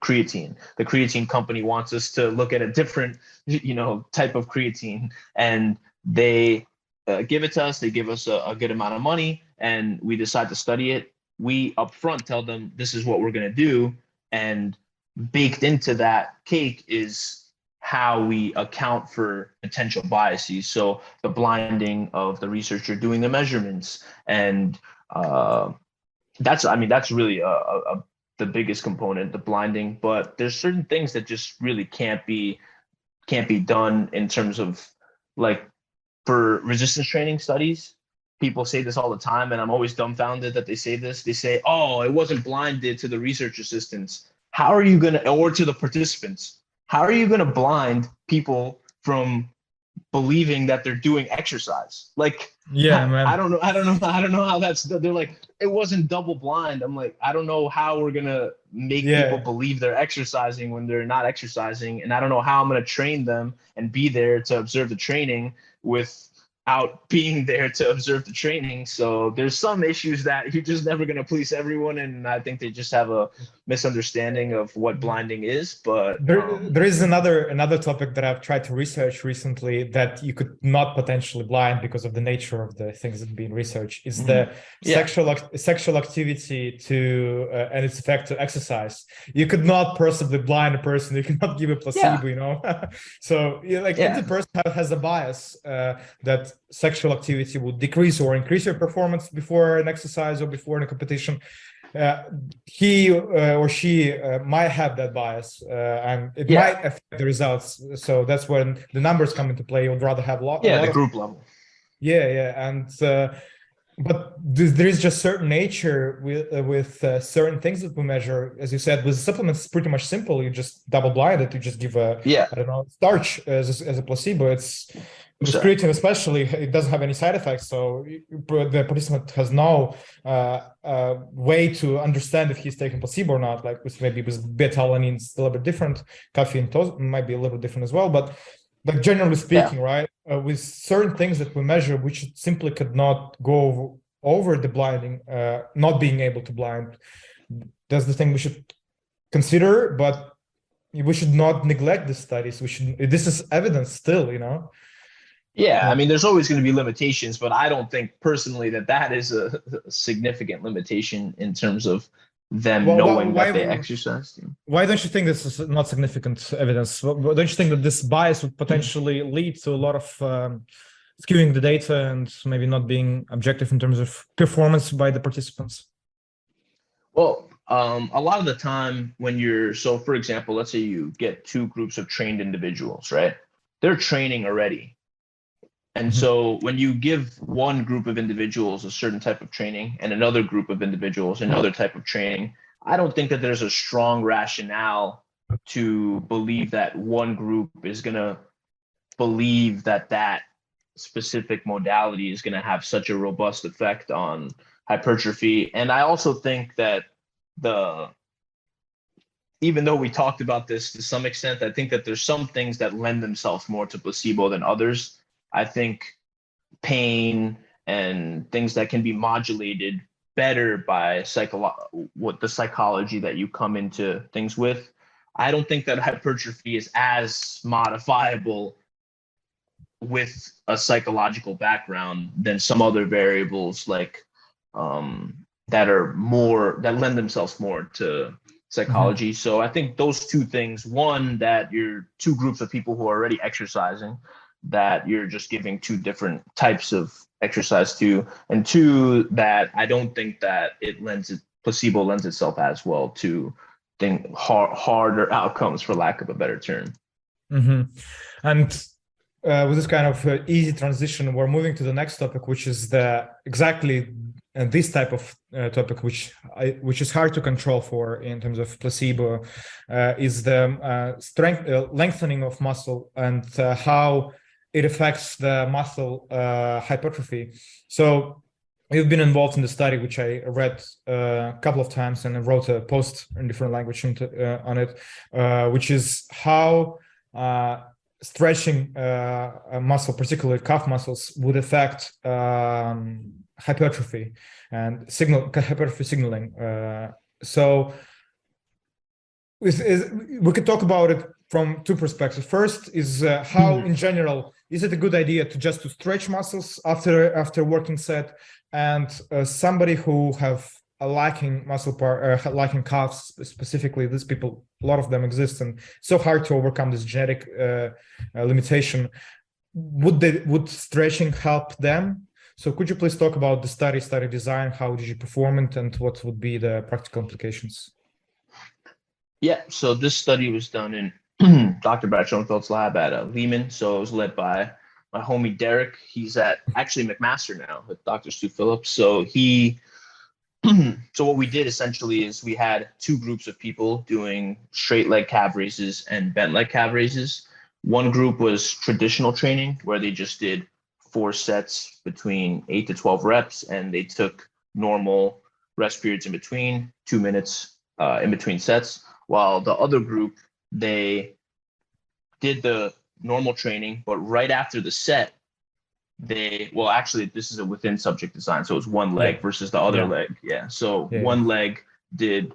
creatine. The creatine company wants us to look at a different, type of creatine, and they give it to us. They give us a good amount of money, and we decide to study it. We upfront tell them this is what we're going to do, and baked into that cake is how we account for potential biases. So the blinding of the researcher doing the measurements, and that's really the biggest component, the blinding. But there's certain things that just really can't be done in terms of, like, for resistance training studies. People say this all the time, and I'm always dumbfounded that they say this. They say, "Oh, it wasn't blinded to the research assistants." How are you gonna, or to the participants? How are you gonna blind people from believing that they're doing exercise? Like, Yeah, man. I don't know how that's. They're like, it wasn't double blind. I'm like, I don't know how we're gonna make people believe they're exercising when they're not exercising, and I don't know how I'm gonna train them and be there to observe the training without being there to observe the training. So there's some issues that you're just never going to please everyone, and I think they just have a misunderstanding of what blinding is. But there is another topic that I've tried to research recently that you could not potentially blind because of the nature of the things that are being researched, is the sexual activity to and its effect to exercise. You could not possibly blind a person. You cannot give a placebo, So every person has a bias that sexual activity would decrease or increase your performance before an exercise or before a competition. He or she might have that bias, and it might affect the results. So that's when the numbers come into play. You would rather have the group level. And but there is just certain nature with certain things that we measure. As you said, with supplements, it's pretty much simple. You just double blind it. You just give starch as a placebo. It's with creatine especially, it doesn't have any side effects. So the participant has no way to understand if he's taking placebo or not. Like with beta-alanine, it's a little bit different. Caffeine might be a little different as well. But like generally speaking, right, with certain things that we measure, which simply could not go over the blinding, not being able to blind. That's the thing we should consider, but we should not neglect the studies. This is evidence still, Yeah, I mean, there's always going to be limitations, but I don't think personally that is a significant limitation in terms of them knowing that they exercise. Why don't you think this is not significant evidence? Don't you think that this bias would potentially lead to a lot of skewing the data and maybe not being objective in terms of performance by the participants? Well, a lot of the time when so for example, let's say you get two groups of trained individuals, right? They're training already. And so when you give one group of individuals a certain type of training and another group of individuals another type of training, I don't think that there's a strong rationale to believe that one group is going to believe that specific modality is going to have such a robust effect on hypertrophy. And I also think that even though we talked about this to some extent, I think that there's some things that lend themselves more to placebo than others. I think pain and things that can be modulated better by what the psychology that you come into things with. I don't think that hypertrophy is as modifiable with a psychological background than some other variables like that lend themselves more to psychology. Mm-hmm. So I think those two things, one, that you're two groups of people who are already exercising, that you're just giving two different types of exercise to, and two, that I don't think that placebo lends itself as well to harder outcomes, for lack of a better term. Mm-hmm. And with this kind of easy transition, we're moving to the next topic, which is this type of topic, which is hard to control for in terms of placebo, is the lengthening of muscle and how it affects the muscle hypertrophy. So you've been involved in the study, which I read a couple of times and I wrote a post in different language on it, which is how stretching a muscle, particularly calf muscles, would affect hypertrophy and hypertrophy signaling. So we could talk about it from two perspectives. First is how, in general, is it a good idea to stretch muscles after working set? And somebody who have a lacking muscle part, lacking calves specifically, these people, a lot of them exist, and so hard to overcome this genetic limitation. Would stretching help them? So could you please talk about the study design? How did you perform it, and what would be the practical implications? Yeah, so this study was done in Dr. Brand Schoenfeld's lab at Lehman. So it was led by my homie Derek. He's at actually McMaster now with Dr. Stu Phillips. So so what we did essentially is we had two groups of people doing straight leg calf raises and bent leg calf raises. One group was traditional training, where they just did 4 sets between 8 to 12 reps, and they took normal rest periods in between, 2 minutes in between sets. While the other group, they did the normal training, but right after the set, actually, this is a within subject design. So it was one leg versus the other leg. Yeah. So one leg did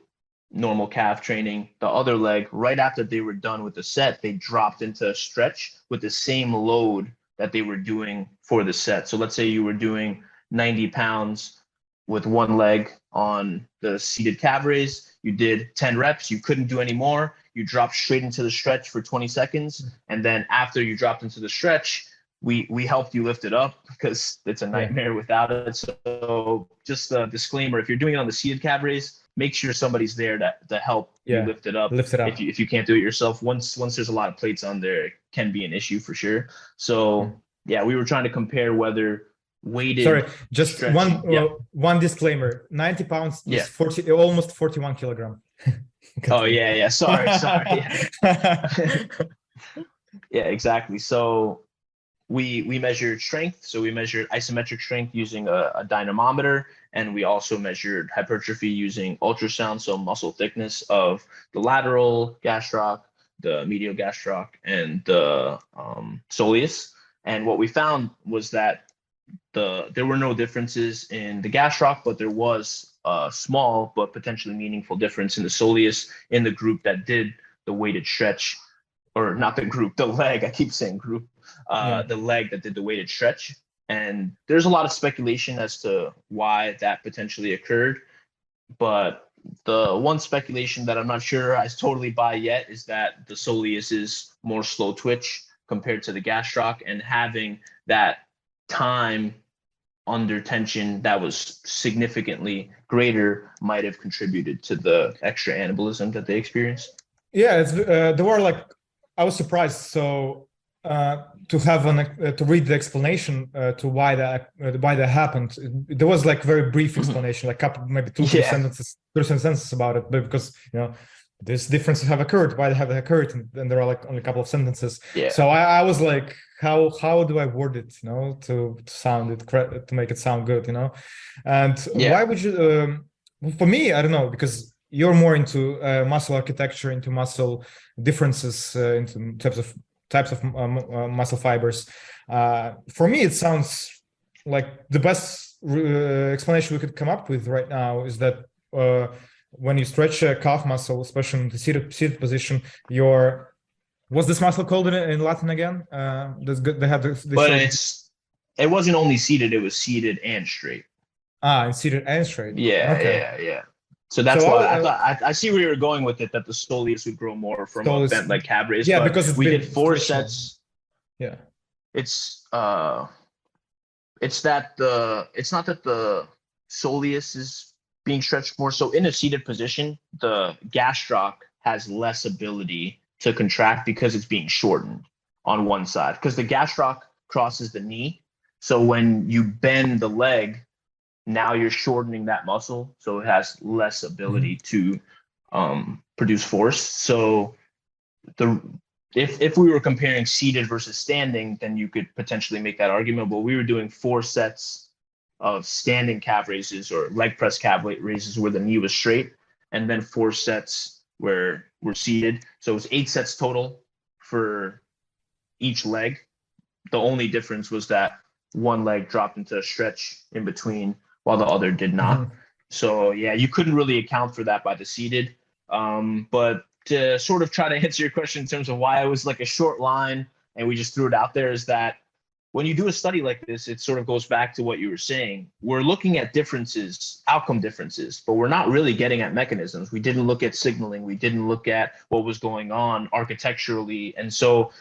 normal calf training. The other leg, right after they were done with the set, they dropped into a stretch with the same load that they were doing for the set. So let's say you were doing 90 pounds with one leg on the seated calf raise. You did 10 reps. You couldn't do any more. You dropped straight into the stretch for 20 seconds. And then after you dropped into the stretch, we helped you lift it up, because it's a nightmare without it. So just a disclaimer, if you're doing it on the seated calf raise, make sure somebody's there to help you lift it up. If you can't do it yourself, once there's a lot of plates on there, it can be an issue for sure. So we were trying to compare whether weighted. Sorry, just stretching. One disclaimer: 90 pounds is almost 41 kilogram. Sorry. Yeah, exactly. So we measured strength. So we measured isometric strength using a dynamometer, and we also measured hypertrophy using ultrasound, so muscle thickness of the lateral gastroc, the medial gastroc, and the soleus. And what we found was that there were no differences in the gastroc, but there was a small but potentially meaningful difference in the soleus in the group that did the weighted stretch, or not the group, the leg. I keep saying group. The leg that did the weighted stretch. And there's a lot of speculation as to why that potentially occurred. But the one speculation that I'm not sure I totally buy yet is that the soleus is more slow twitch compared to the gastroc, and having that time under tension that was significantly greater might have contributed to the extra anabolism that they experienced. Yeah, there were I was surprised. So to read the explanation to why that happened, there was very brief explanation, maybe two sentences about it, but because these differences have occurred, why they have occurred, and there are only a couple of sentences. So I was like, how do I word it, to sound it to make it sound good, and why would you? For me, I don't know, because you're more into muscle architecture, into muscle differences, into types of muscle fibers. For me, it sounds like the best explanation we could come up with right now is that when you stretch a calf muscle, especially in the seated position, what's this muscle called in Latin again? They have but it wasn't only seated; it was seated and straight. And seated and straight. Yeah, okay. yeah. So that's why I thought I see where you're going with it, that the soleus would grow more from a bent leg calf raise. Yeah, but because we did 4 sets. Yeah. It's not that the soleus is being stretched more. So in a seated position, the gastroc has less ability to contract because it's being shortened on one side, because the gastroc crosses the knee. So when you bend the leg, now you're shortening that muscle, so it has less ability to produce force. So if we were comparing seated versus standing, then you could potentially make that argument. But we were doing 4 sets of standing calf raises or leg press calf raises where the knee was straight, and then 4 sets where we're seated. So it was 8 sets total for each leg. The only difference was that one leg dropped into a stretch in between while the other did not. So yeah, you couldn't really account for that by the seated. But to sort of try to answer your question in terms of why it was like a short line and we just threw it out there, is that when you do a study like this, it sort of goes back to what you were saying. We're looking at differences, outcome differences, but we're not really getting at mechanisms. We didn't look at signaling. We didn't look at what was going on architecturally. And so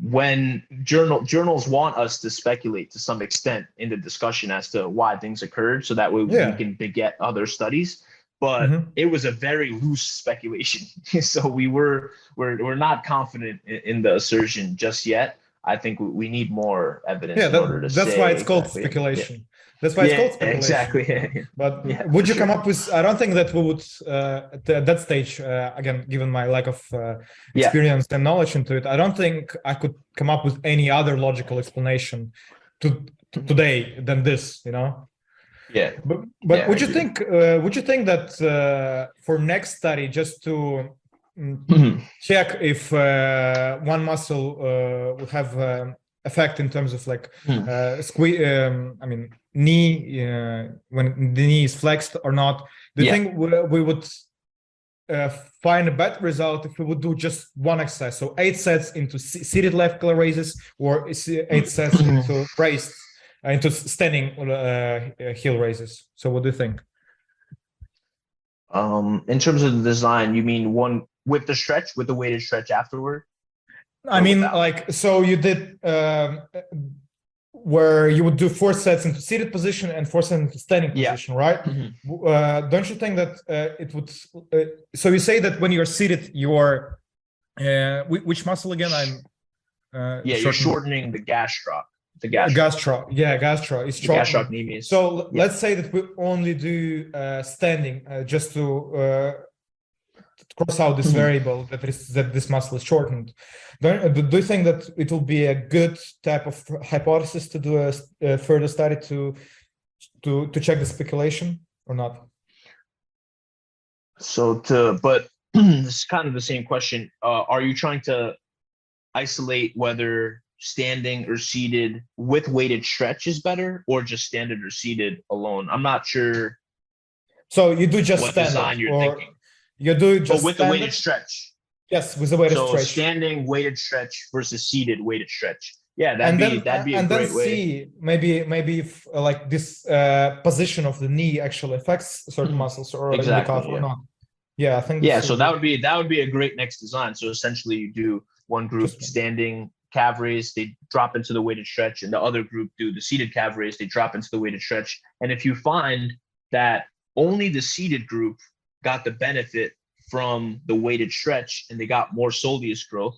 when journals want us to speculate to some extent in the discussion as to why things occurred, so that way we can beget other studies, but it was a very loose speculation. So we're not confident in the assertion just yet. I think we need more evidence in order to that's say. Why it's called speculation. Yeah. That's why it's called speculation. Exactly. But would you come up with? I don't think that we would at that stage. Again, given my lack of experience and knowledge into it, I don't think I could come up with any other logical explanation today than this. You know. Yeah. But would you think? Would you think that for next study, just to check if one muscle would have effect in terms of like knee when the knee is flexed or not, do you think we would find a better result if we would do just one exercise, so 8 sets into seated leg raises, or 8 sets into raised into standing heel raises? So what do you think? In terms of the design, you mean one with the weighted stretch afterward? I mean, like, so you did where you would do 4 sets into seated position and 4 sets into standing position, right? Don't you think that it would? So you say that when you're seated, you're which muscle again? You're shortening the gastroc. The gastroc. Gastroc is short. Gastrocnemius. So let's say that we only do standing just to cross out this variable that this muscle is shortened. Do you think that it will be a good type of hypothesis to do a further study to check the speculation or not? But this is kind of the same question. Are you trying to isolate whether standing or seated with weighted stretch is better, or just standard or seated alone? I'm not sure. So you do just what standard, design you're thinking. You do just with the weighted stretch. Yes, with the weighted stretch. So standing weighted stretch versus seated weighted stretch. Yeah, that'd be a great way. See maybe if like this position of the knee actually affects certain muscles or the calf or not. Yeah, I think. Yeah, so that would be a great next design. So essentially, you do one group standing calf raise, they drop into the weighted stretch, and the other group do the seated calf raise, they drop into the weighted stretch. And if you find that only the seated group got the benefit from the weighted stretch and they got more soleus growth,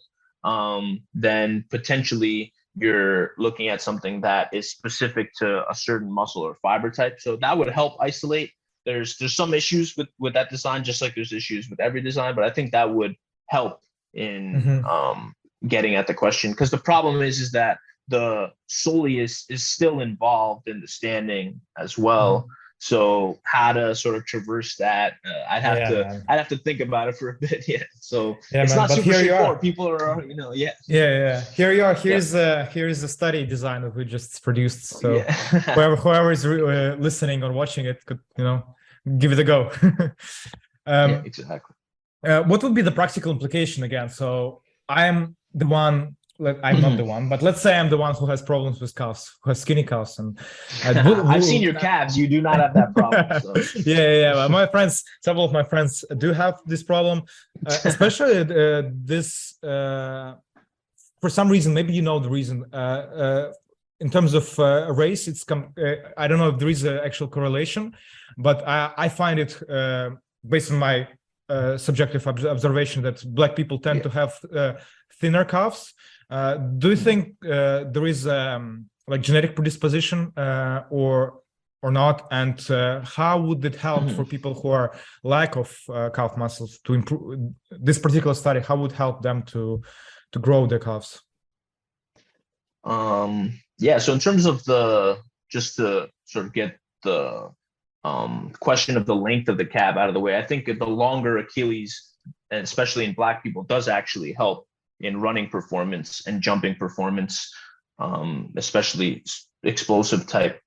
then potentially you're looking at something that is specific to a certain muscle or fiber type. So that would help isolate. There's some issues with that design, just like there's issues with every design, but I think that would help in getting at the question, because the problem is that the soleus is still involved in the standing as well. So how to sort of traverse that, Yeah, man. I'd have to think about it for a bit. Yeah. So Yeah, it's man. not But super here you straightforward. are. People are, yeah, Yeah. Here you are. yeah, Here's the study design that we just produced. So yeah. whoever is listening or watching it could, give it a go. Yeah, um, exactly. what would be the practical implication again? So I'm the one. I'm not the one, but let's say I'm the one who has problems with calves, who has skinny calves, and I've seen your calves. You do not have that problem. So yeah. My friends, several of my friends do have this problem, especially this. For some reason, maybe you know the reason. In terms of race, I don't know if there is an actual correlation, but I find it based on my subjective observation that Black people tend to have thinner calves. Do you think there is like genetic predisposition or not? And how would it help for people who are lack of calf muscles to improve this particular study? How would help them to grow their calves? Yeah, so in terms of just to sort of get the question of the length of the calf out of the way, I think the longer Achilles, and especially in Black people, does actually help in running performance and jumping performance, especially explosive type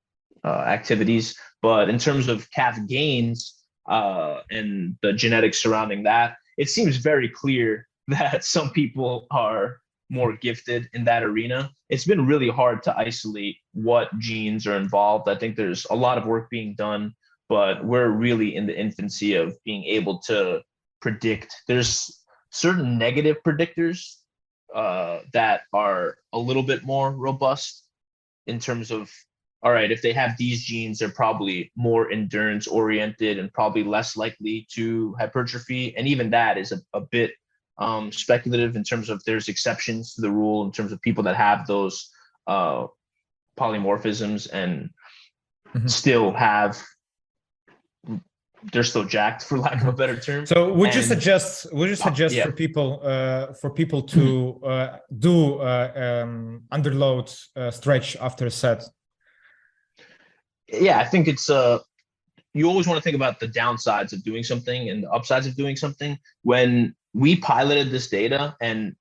activities. But in terms of calf gains and the genetics surrounding that, it seems very clear that some people are more gifted in that arena. It's been really hard to isolate what genes are involved. I think there's a lot of work being done, but we're really in the infancy of being able to predict. There's certain negative predictors that are a little bit more robust in terms of, all right, if they have these genes, they're probably more endurance oriented and probably less likely to hypertrophy. And even that is a bit speculative in terms of there's exceptions to the rule in terms of people that have those polymorphisms and still have, they're still jacked, for lack of a better term. So would you suggest yeah. for people to do underload stretch after a set? Yeah, I think it's you always want to think about the downsides of doing something and the upsides of doing something. When we piloted this data and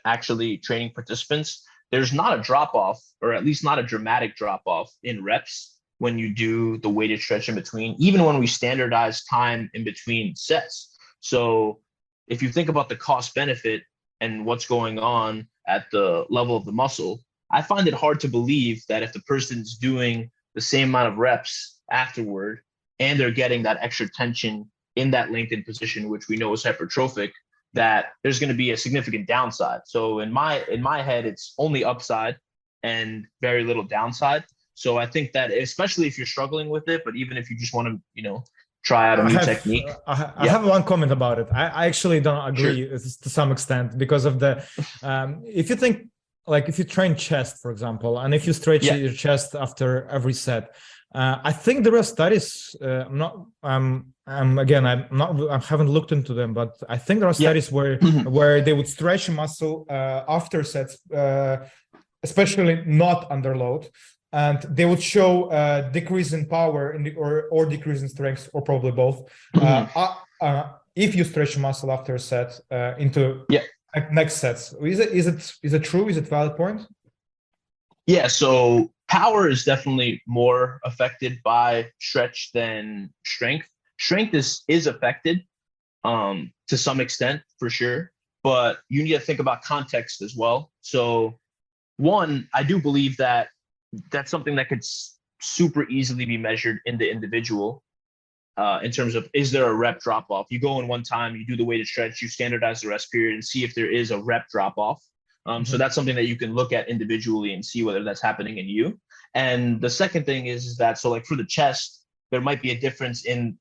actually training participants, there's not a drop off, or at least not a dramatic drop off in reps when you do the weighted stretch in between, even when we standardize time in between sets. So if you think about the cost benefit and what's going on at the level of the muscle, I find it hard to believe that if the person's doing the same amount of reps afterward and they're getting that extra tension in that lengthened position, which we know is hypertrophic, that there's going to be a significant downside. So in my head, it's only upside and very little downside. So I think that especially if you're struggling with it, but even if you just want to, try out a new technique. I have one comment about it. I actually don't agree to some extent because of the, if you think, like if you train chest, for example, and if you stretch your chest after every set, I think there are studies. I haven't looked into them, but I think there are studies where they would stretch a muscle after sets, especially not under load, and they would show decrease in power or decrease in strength, or probably both. If you stretch a muscle after a set into next sets, is it true? Is it valid point? Yeah, so power is definitely more affected by stretch than strength. Strength is affected to some extent, for sure, but you need to think about context as well. So one, I do believe that that's something that could super easily be measured in the individual in terms of, is there a rep drop off? You go in one time, you do the weighted stretch, you standardize the rest period and see if there is a rep drop off. So that's something that you can look at individually and see whether that's happening in you. And the second thing is that, so like for the chest, there might be a difference in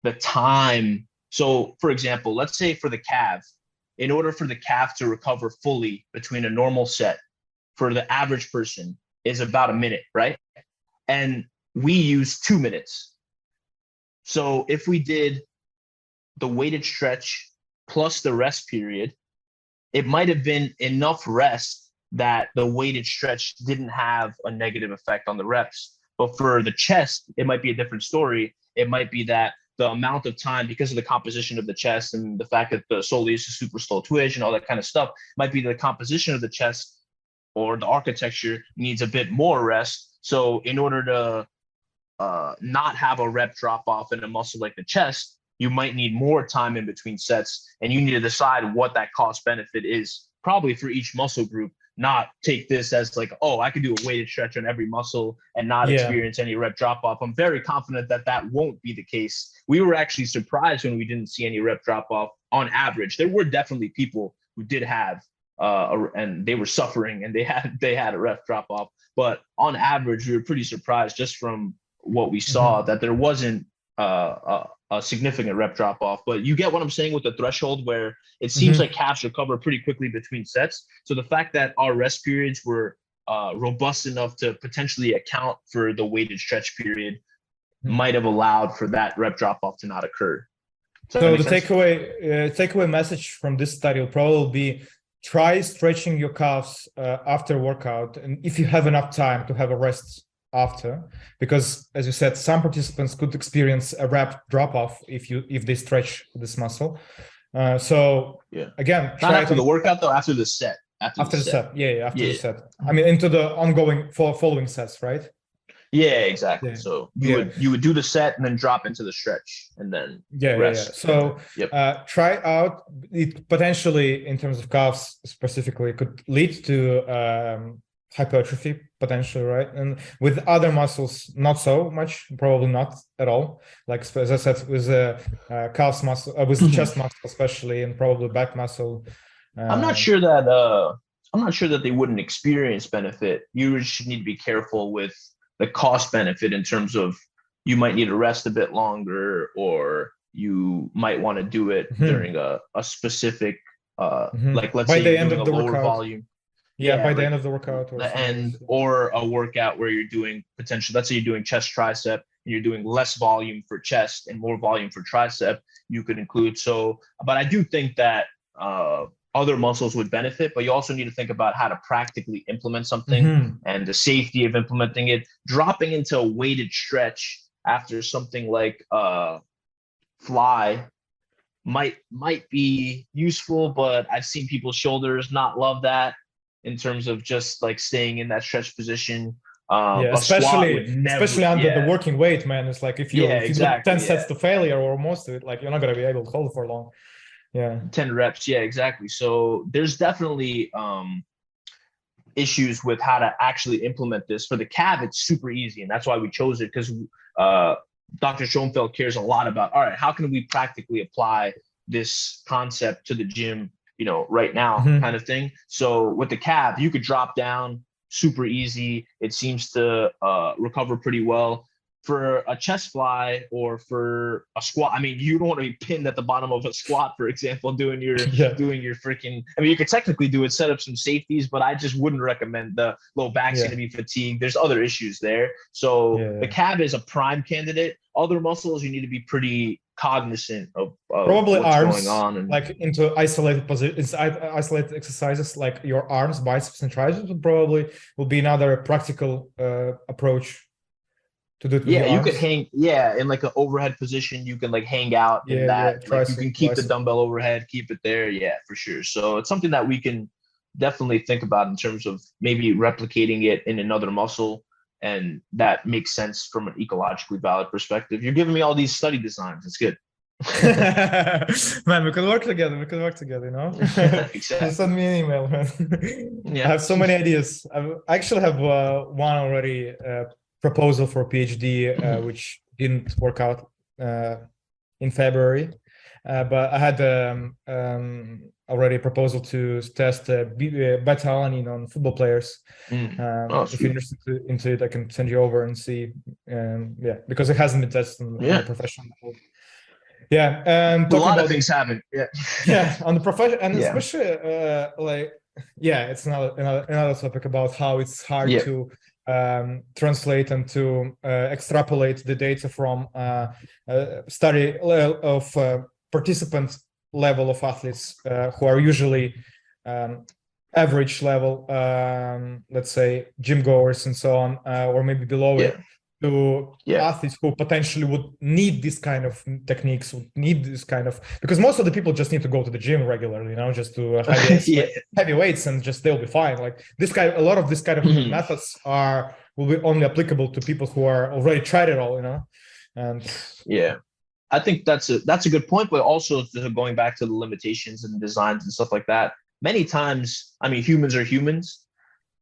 the time. So for example, let's say for the calf, in order for the calf to recover fully between a normal set for the average person is about a minute, right? And we use 2 minutes. So if we did the weighted stretch plus the rest period, it might have been enough rest that the weighted stretch didn't have a negative effect on the reps. But for the chest, it might be a different story. It might be that the amount of time, because of the composition of the chest and the fact that the soleus is super slow twitch and all that kind of stuff, might be the composition of the chest or the architecture needs a bit more rest. So in order to not have a rep drop off in a muscle like the chest, you might need more time in between sets, and you need to decide what that cost benefit is probably for each muscle group. Not take this as like, oh, I could do a weighted stretch on every muscle and not experience any rep drop off. I'm very confident that that won't be the case. We were actually surprised when we didn't see any rep drop off on average. There were definitely people who did have and they were suffering and they had a rep drop off, but on average we were pretty surprised just from what we saw that there wasn't a significant rep drop off. But you get what I'm saying with the threshold, where it seems like calves recover pretty quickly between sets. So the fact that our rest periods were robust enough to potentially account for the weighted stretch period might have allowed for that rep drop off to not occur. So the takeaway message from this study will probably be: try stretching your calves after workout, and if you have enough time to have a rest after, because as you said, some participants could experience a rep drop off if they stretch this muscle. So again, not after the workout though, after the set. After the set. The set. I mean, into the ongoing following sets, right? Yeah, exactly. So you would do the set and then drop into the stretch and then rest. So try out it. Potentially, in terms of calves specifically, could lead to hypertrophy potentially, right? And with other muscles, not so much, probably not at all. Like as I said, with calves muscle, with the chest muscle especially, and probably back muscle. I'm not sure that they wouldn't experience benefit. You just need to be careful with the cost benefit in terms of you might need to rest a bit longer, or you might want to do it during a specific like let's by say the you're end doing of a the lower workout. volume. By the end of the workout, or a workout where you're doing potentially, let's say you're doing chest tricep and you're doing less volume for chest and more volume for tricep, you could include. So, but I do think that other muscles would benefit, but you also need to think about how to practically implement something and the safety of implementing it. Dropping into a weighted stretch after something like fly might be useful, but I've seen people's shoulders not love that in terms of just like staying in that stretch position. Especially under the working weight, man. It's like if you do 10 sets to failure or most of it, like you're not gonna be able to hold it for long. 10 reps. Yeah, exactly. So there's definitely issues with how to actually implement this. For the calf, it's super easy, and that's why we chose it, because Dr. Schoenfeld cares a lot about, all right, how can we practically apply this concept to the gym, right now, kind of thing. So with the calf, you could drop down super easy. It seems to recover pretty well. For a chest fly or for a squat, I mean, you don't want to be pinned at the bottom of a squat, for example, doing your freaking. I mean, you could technically do it, set up some safeties, but I just wouldn't recommend. The low back's going to be fatigued. There's other issues there. So the calf is a prime candidate. Other muscles, you need to be pretty cognizant of probably what's arms, going on, and like into isolated positions, isolated exercises, like your arms, biceps, and triceps will be another practical approach to do it. You could hang in like an overhead position. You can like hang out in that. Like you can keep the dumbbell overhead, keep it there. Yeah, for sure. So it's something that we can definitely think about in terms of maybe replicating it in another muscle. And that makes sense from an ecologically valid perspective. You're giving me all these study designs. It's good. Man, we can work together. Exactly. Just send me an email, man. I have so many ideas. I actually have one already proposal for a PhD, which didn't work out in February. But I had already a proposal to test beta-alanine on football players. If you're interested into it, I can send you over and see. Because it hasn't been tested on the professional level. And a lot of things haven't. On the profession, and especially it's another topic about how it's hard to translate and to extrapolate the data from study of participant level of athletes who are usually average level, let's say gym goers and so on, or maybe below it, to Yeah. athletes who potentially would need this kind of techniques, would need this kind of, because most of the people just need to go to the gym regularly, you know, just to Yeah. heavy weights, and just they'll be fine. Like a lot of this kind of Mhm. methods will be only applicable to people who are already tried it all, you know. And Yeah. I think that's a good point, but also going back to the limitations and designs and stuff like that. Many times, I mean, humans are humans.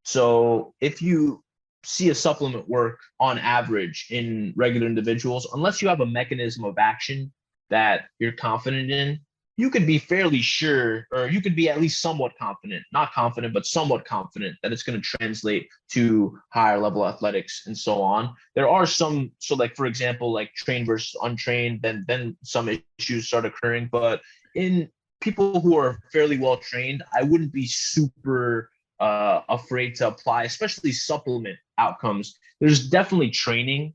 So if you see a supplement work on average in regular individuals, unless you have a mechanism of action that you're confident in, you could be fairly sure, or you could be at least somewhat confident, not confident, but somewhat confident that it's going to translate to higher level athletics and so on. There are some, so like, for example, like trained versus untrained, then some issues start occurring. But in people who are fairly well trained, I wouldn't be super afraid to apply, especially supplement outcomes. There's definitely training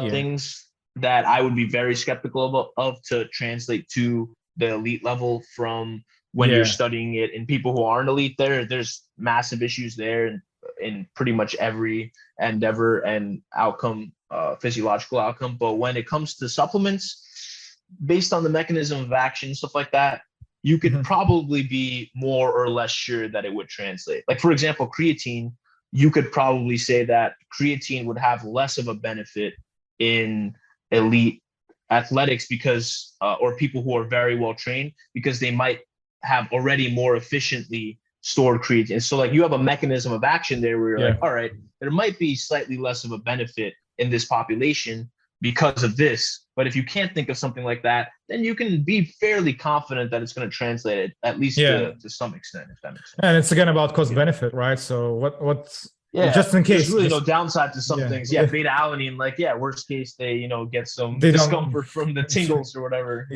things that I would be very skeptical of to translate to the elite level from when you're studying it in people who aren't elite. There's massive issues there in pretty much every endeavor and outcome, physiological outcome. But when it comes to supplements, based on the mechanism of action, stuff like that, you could probably be more or less sure that it would translate. Like, for example, creatine, you could probably say that creatine would have less of a benefit in elite athletics because, or people who are very well trained, because they might have already more efficiently stored creatine. So like you have a mechanism of action there where you're like, all right, there might be slightly less of a benefit in this population because of this. But if you can't think of something like that, then you can be fairly confident that it's going to translate it at least to some extent, if that makes sense. And it's again about cost benefit, right? So what's just in case, there's really no downside to some things. Beta alanine, like worst case they get some discomfort from the tingles or whatever.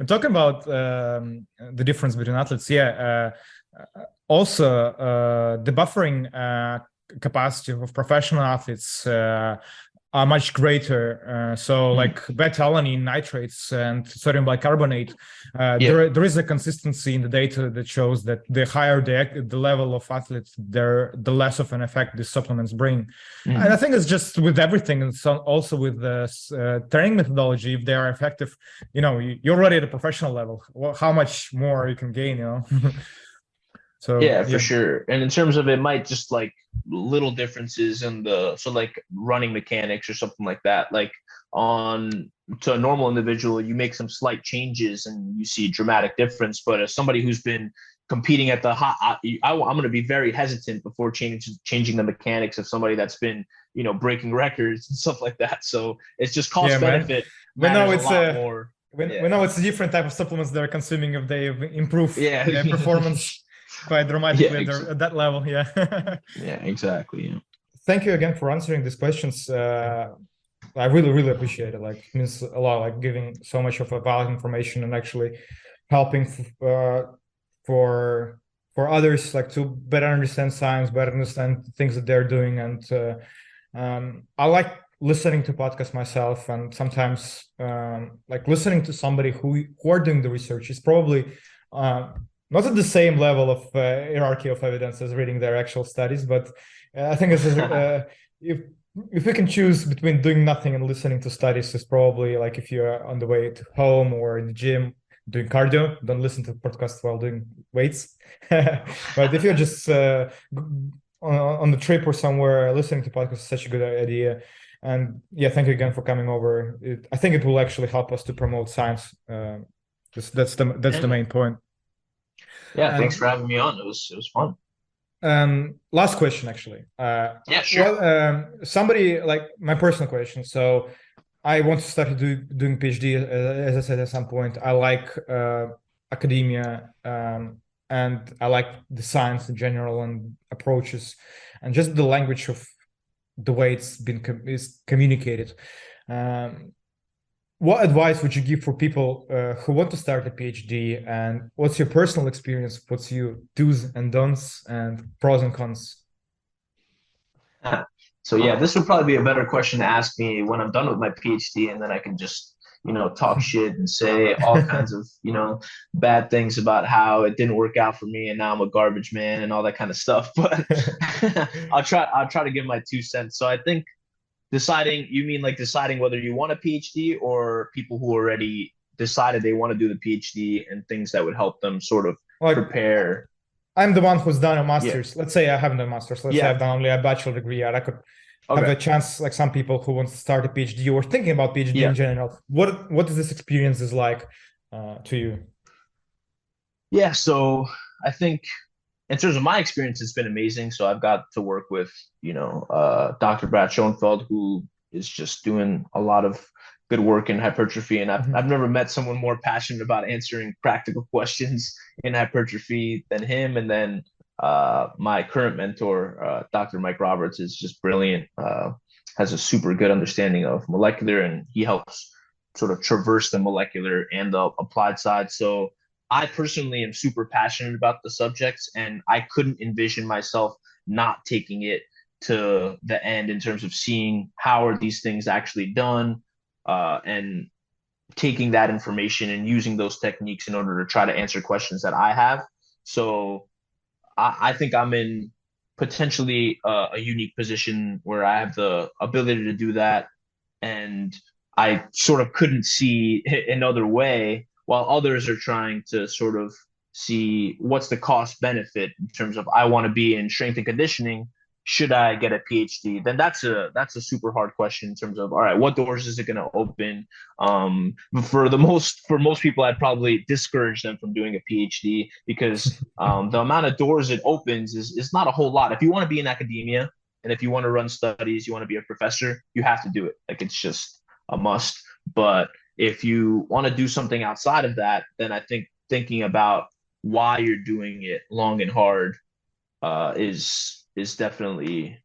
I'm talking about the difference between athletes. Also the buffering capacity of professional athletes are much greater. So like beta alanine, nitrates, and sodium bicarbonate, there is a consistency in the data that shows that the higher the level of athletes, the less of an effect these supplements bring. And I think it's just with everything, and so also with the training methodology. If they are effective, you're already at a professional level. Well, how much more you can gain, So for sure. And in terms of, it might just like little differences in so like running mechanics or something like that, like to a normal individual, you make some slight changes and you see dramatic difference. But as somebody who's been competing at the I'm going to be very hesitant before changing the mechanics of somebody that's been, breaking records and stuff like that. So it's just cost benefit. But no, it's a lot more. We know it's a different type of supplements they're consuming if they improve their performance quite dramatically at that level. Exactly. Thank you again for answering these questions. I really appreciate it. Like, it means a lot, like giving so much of valid information and actually helping for others, like to better understand science, better understand things that they're doing. And I like listening to podcasts myself, and sometimes like listening to somebody who are doing the research is probably not at the same level of hierarchy of evidence as reading their actual studies, but I think if we can choose between doing nothing and listening to studies, is probably like if you're on the way to home or in the gym doing cardio, don't listen to podcasts while doing weights. But if you're just on the trip or somewhere, listening to podcasts is such a good idea. And thank you again for coming over. I think it will actually help us to promote science. That's the main point. Thanks for having me on. It was fun. Last question, actually. Sure. Well, somebody, like, my personal question. So I want to start doing PhD, as I said at some point. I like academia, and I like the science in general and approaches, and just the language of the way it's been is communicated. What advice would you give for people who want to start a PhD, and what's your personal experience? What's your do's and don'ts and pros and cons? So this would probably be a better question to ask me when I'm done with my PhD, and then I can just, talk shit and say all kinds of, bad things about how it didn't work out for me and now I'm a garbage man and all that kind of stuff. But I'll try to give my 2 cents. So I think Deciding, you mean like deciding whether you want a PhD, or people who already decided they want to do the PhD and things that would help them sort of Like, prepare? I'm the one who's done a Yeah. master's. Let's say I haven't done a master's. Let's say Yeah. I've done only a bachelor degree, and I could have Okay. a chance, like some people who want to start a PhD or thinking about PhD Yeah. in general. What is this experience is like to you? Yeah. So I think in terms of my experience, it's been amazing. So I've got to work with, Dr. Brad Schoenfeld, who is just doing a lot of good work in hypertrophy. And I've Mhm. never met someone more passionate about answering practical questions in hypertrophy than him. And then my current mentor, Dr. Mike Roberts, is just brilliant, has a super good understanding of molecular, and he helps sort of traverse the molecular and the applied side. So I personally am super passionate about the subjects, and I couldn't envision myself not taking it to the end in terms of seeing how are these things actually done, and taking that information and using those techniques in order to try to answer questions that I have. So I think I'm in potentially a unique position where I have the ability to do that, and I sort of couldn't see another way, while others are trying to sort of see what's the cost benefit in terms of, I want to be in strength and conditioning. Should I get a PhD? Then that's a super hard question in terms of, all right, what doors is it going to open? For most people, I'd probably discourage them from doing a PhD, because the amount of doors it opens is not a whole lot. If you want to be in academia, and if you want to run studies, you want to be a professor, you have to do it. Like, it's just a must. But if you want to do something outside of that, then I think thinking about why you're doing it long and hard is definitely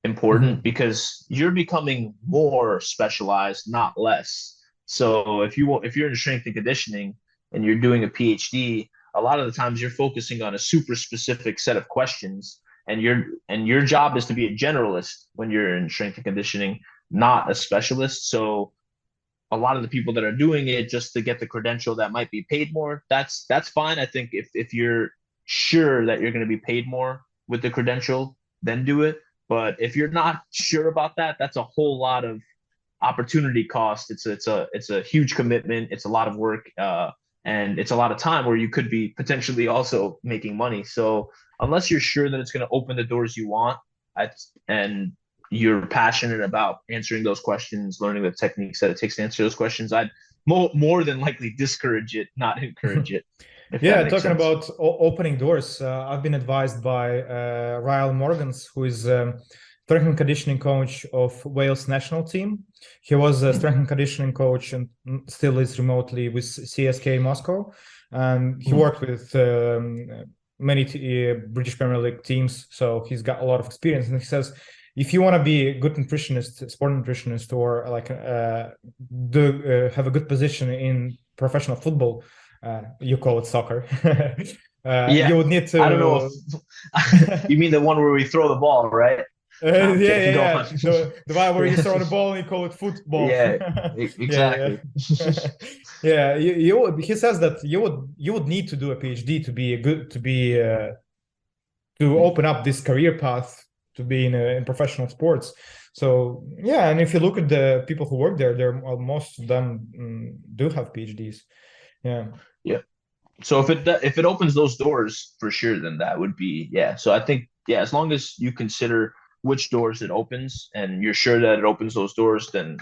important, Mhm. because you're becoming more specialized, not less. So if you're in strength and conditioning and you're doing a PhD, a lot of the times you're focusing on a super specific set of questions, and your job is to be a generalist when you're in strength and conditioning, not a specialist. So a lot of the people that are doing it just to get the credential that might be paid more, that's fine. I think if you're sure that you're going to be paid more with the credential, then do it. But if you're not sure about that, that's a whole lot of opportunity cost. It's a huge commitment. It's a lot of work, and it's a lot of time where you could be potentially also making money. So unless you're sure that it's going to open the doors you want, and you're passionate about answering those questions, learning the techniques that it takes to answer those questions, I'd more than likely discourage it, not encourage it, if that Yeah, makes talking sense. about opening doors, I've been advised by Ryle Morgans, who is strength and conditioning coach of Wales national team. He was a strength and conditioning coach and still is remotely with CSK Moscow. And he Mm-hmm. worked with many British Premier League teams, so he's got a lot of experience. And he says, if you want to be a good nutritionist, sport nutritionist, or like have a good position in professional football, you call it soccer. Yeah, You would need I don't know to. if you mean the one where we throw the ball, right? No, I'm Yeah, kidding. yeah, Go yeah. on. The one where you Yeah, throw the ball and you call it football. yeah, Yeah, exactly. yeah. Yeah, you would, he says that you would need to do a PhD to be a good to open up this career path to be in professional sports. So yeah, and if you look at the people who work there, most of them do have PhDs. Yeah. Yeah. So if it opens those doors for sure, then that would be, yeah. So I think, yeah, as long as you consider which doors it opens and you're sure that it opens those doors, then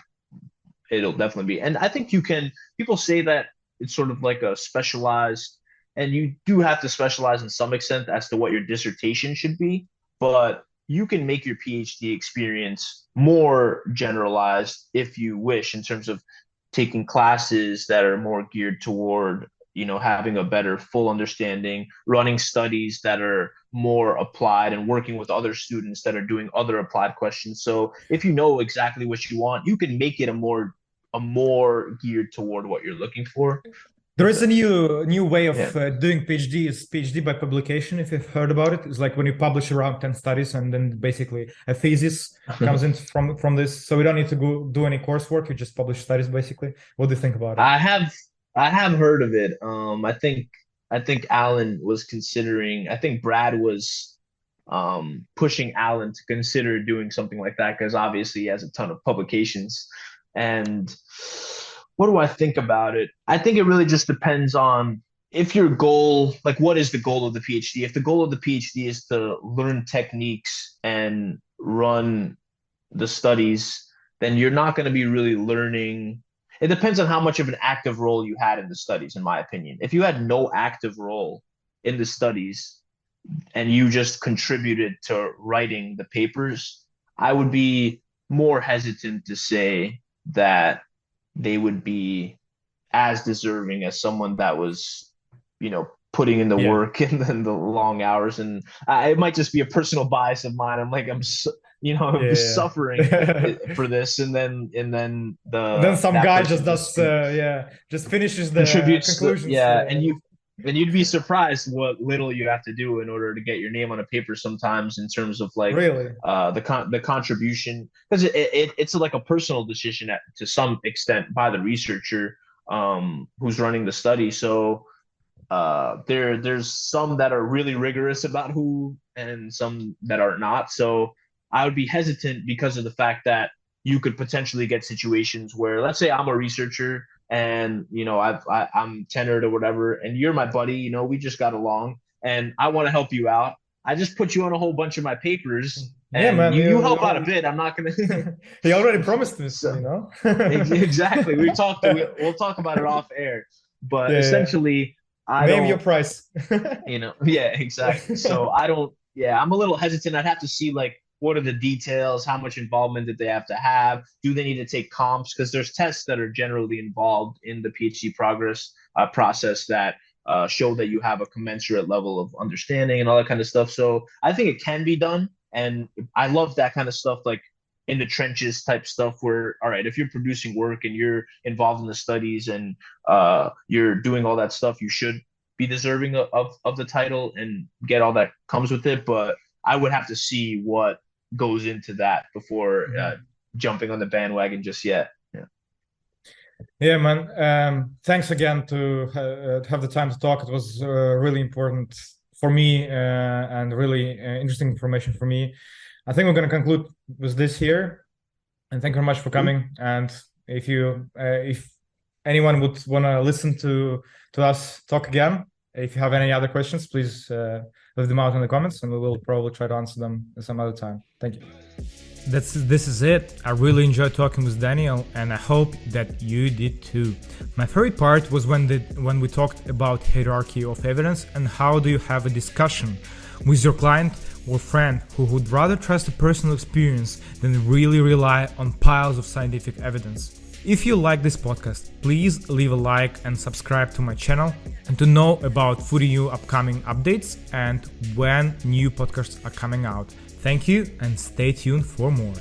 it'll definitely be. And I think you can. People say that it's sort of like a specialized, and you do have to specialize in some extent as to what your dissertation should be, but you can make your PhD experience more generalized if you wish, in terms of taking classes that are more geared toward, having a better full understanding, running studies that are more applied, and working with other students that are doing other applied questions. So if you know exactly what you want, you can make it a more geared toward what you're looking for. There If is a that, new way yeah. of doing PhD is PhD by publication. If you've heard about it, it's like when you publish around 10 studies and then basically a thesis comes in from this. So we don't need to go do any coursework. You just publish studies basically. What do you think about it? I have heard of it. I think Alan was considering. I think Brad was. pushing Alan to consider doing something like that, because obviously he has a ton of publications. And what do I think about it? I think it really just depends on if your goal, like what is the goal of the PhD? If the goal of the PhD is to learn techniques and run the studies, then you're not going to be really learning. It depends on how much of an active role you had in the studies, in my opinion. If you had no active role in the studies and you just contributed to writing the papers, I would be more hesitant to say that they would be as deserving as someone that was, putting in the Yeah. work and then the long hours. And it might just be a personal bias of mine. I'm like, I'm suffering for this, and then And then some that guy person just finishes the contributes conclusions. and you'd be surprised what little you have to do in order to get your name on a paper sometimes, in terms of like Really? the contribution, because it's like a personal decision to some extent by the researcher who's running the study. So there's some that are really rigorous about who, and some that are not. So I would be hesitant because of the fact that you could potentially get situations where, let's say I'm a researcher and I'm tenured or whatever, and you're my buddy, we just got along, and I want to help you out. I just put you on a whole bunch of my papers, Yeah, and man, you help out a bit. I'm not gonna. He already promised this, So, exactly. We'll talk about it off air, but Yeah. essentially, I Name don't. your price. Yeah, exactly. So I don't. Yeah, I'm a little hesitant. I'd have to see like what are the details, how much involvement did they have to have, do they need to take comps, because there's tests that are generally involved in the PhD progress process that show that you have a commensurate level of understanding and all that kind of stuff. So I think it can be done, and I love that kind of stuff, like in the trenches type stuff, where, all right, if you're producing work and you're involved in the studies and you're doing all that stuff, you should be deserving of the title and get all that comes with it. But I would have to see what goes into that before jumping on the bandwagon just yet. Yeah, man. Thanks again to have the time to talk. It was really important for me and really interesting information for me. I think we're going to conclude with this here. And thank you very much for coming. And if anyone would want to listen to us talk again, if you have any other questions, please leave them out in the comments, and we will probably try to answer them some other time. Thank you. This is it. I really enjoyed talking with Daniel, and I hope that you did too. My favorite part was when we talked about hierarchy of evidence and how do you have a discussion with your client or friend who would rather trust a personal experience than really rely on piles of scientific evidence. If you like this podcast, please leave a like and subscribe to my channel, and to know about FoodieU upcoming updates and when new podcasts are coming out. Thank you, and stay tuned for more.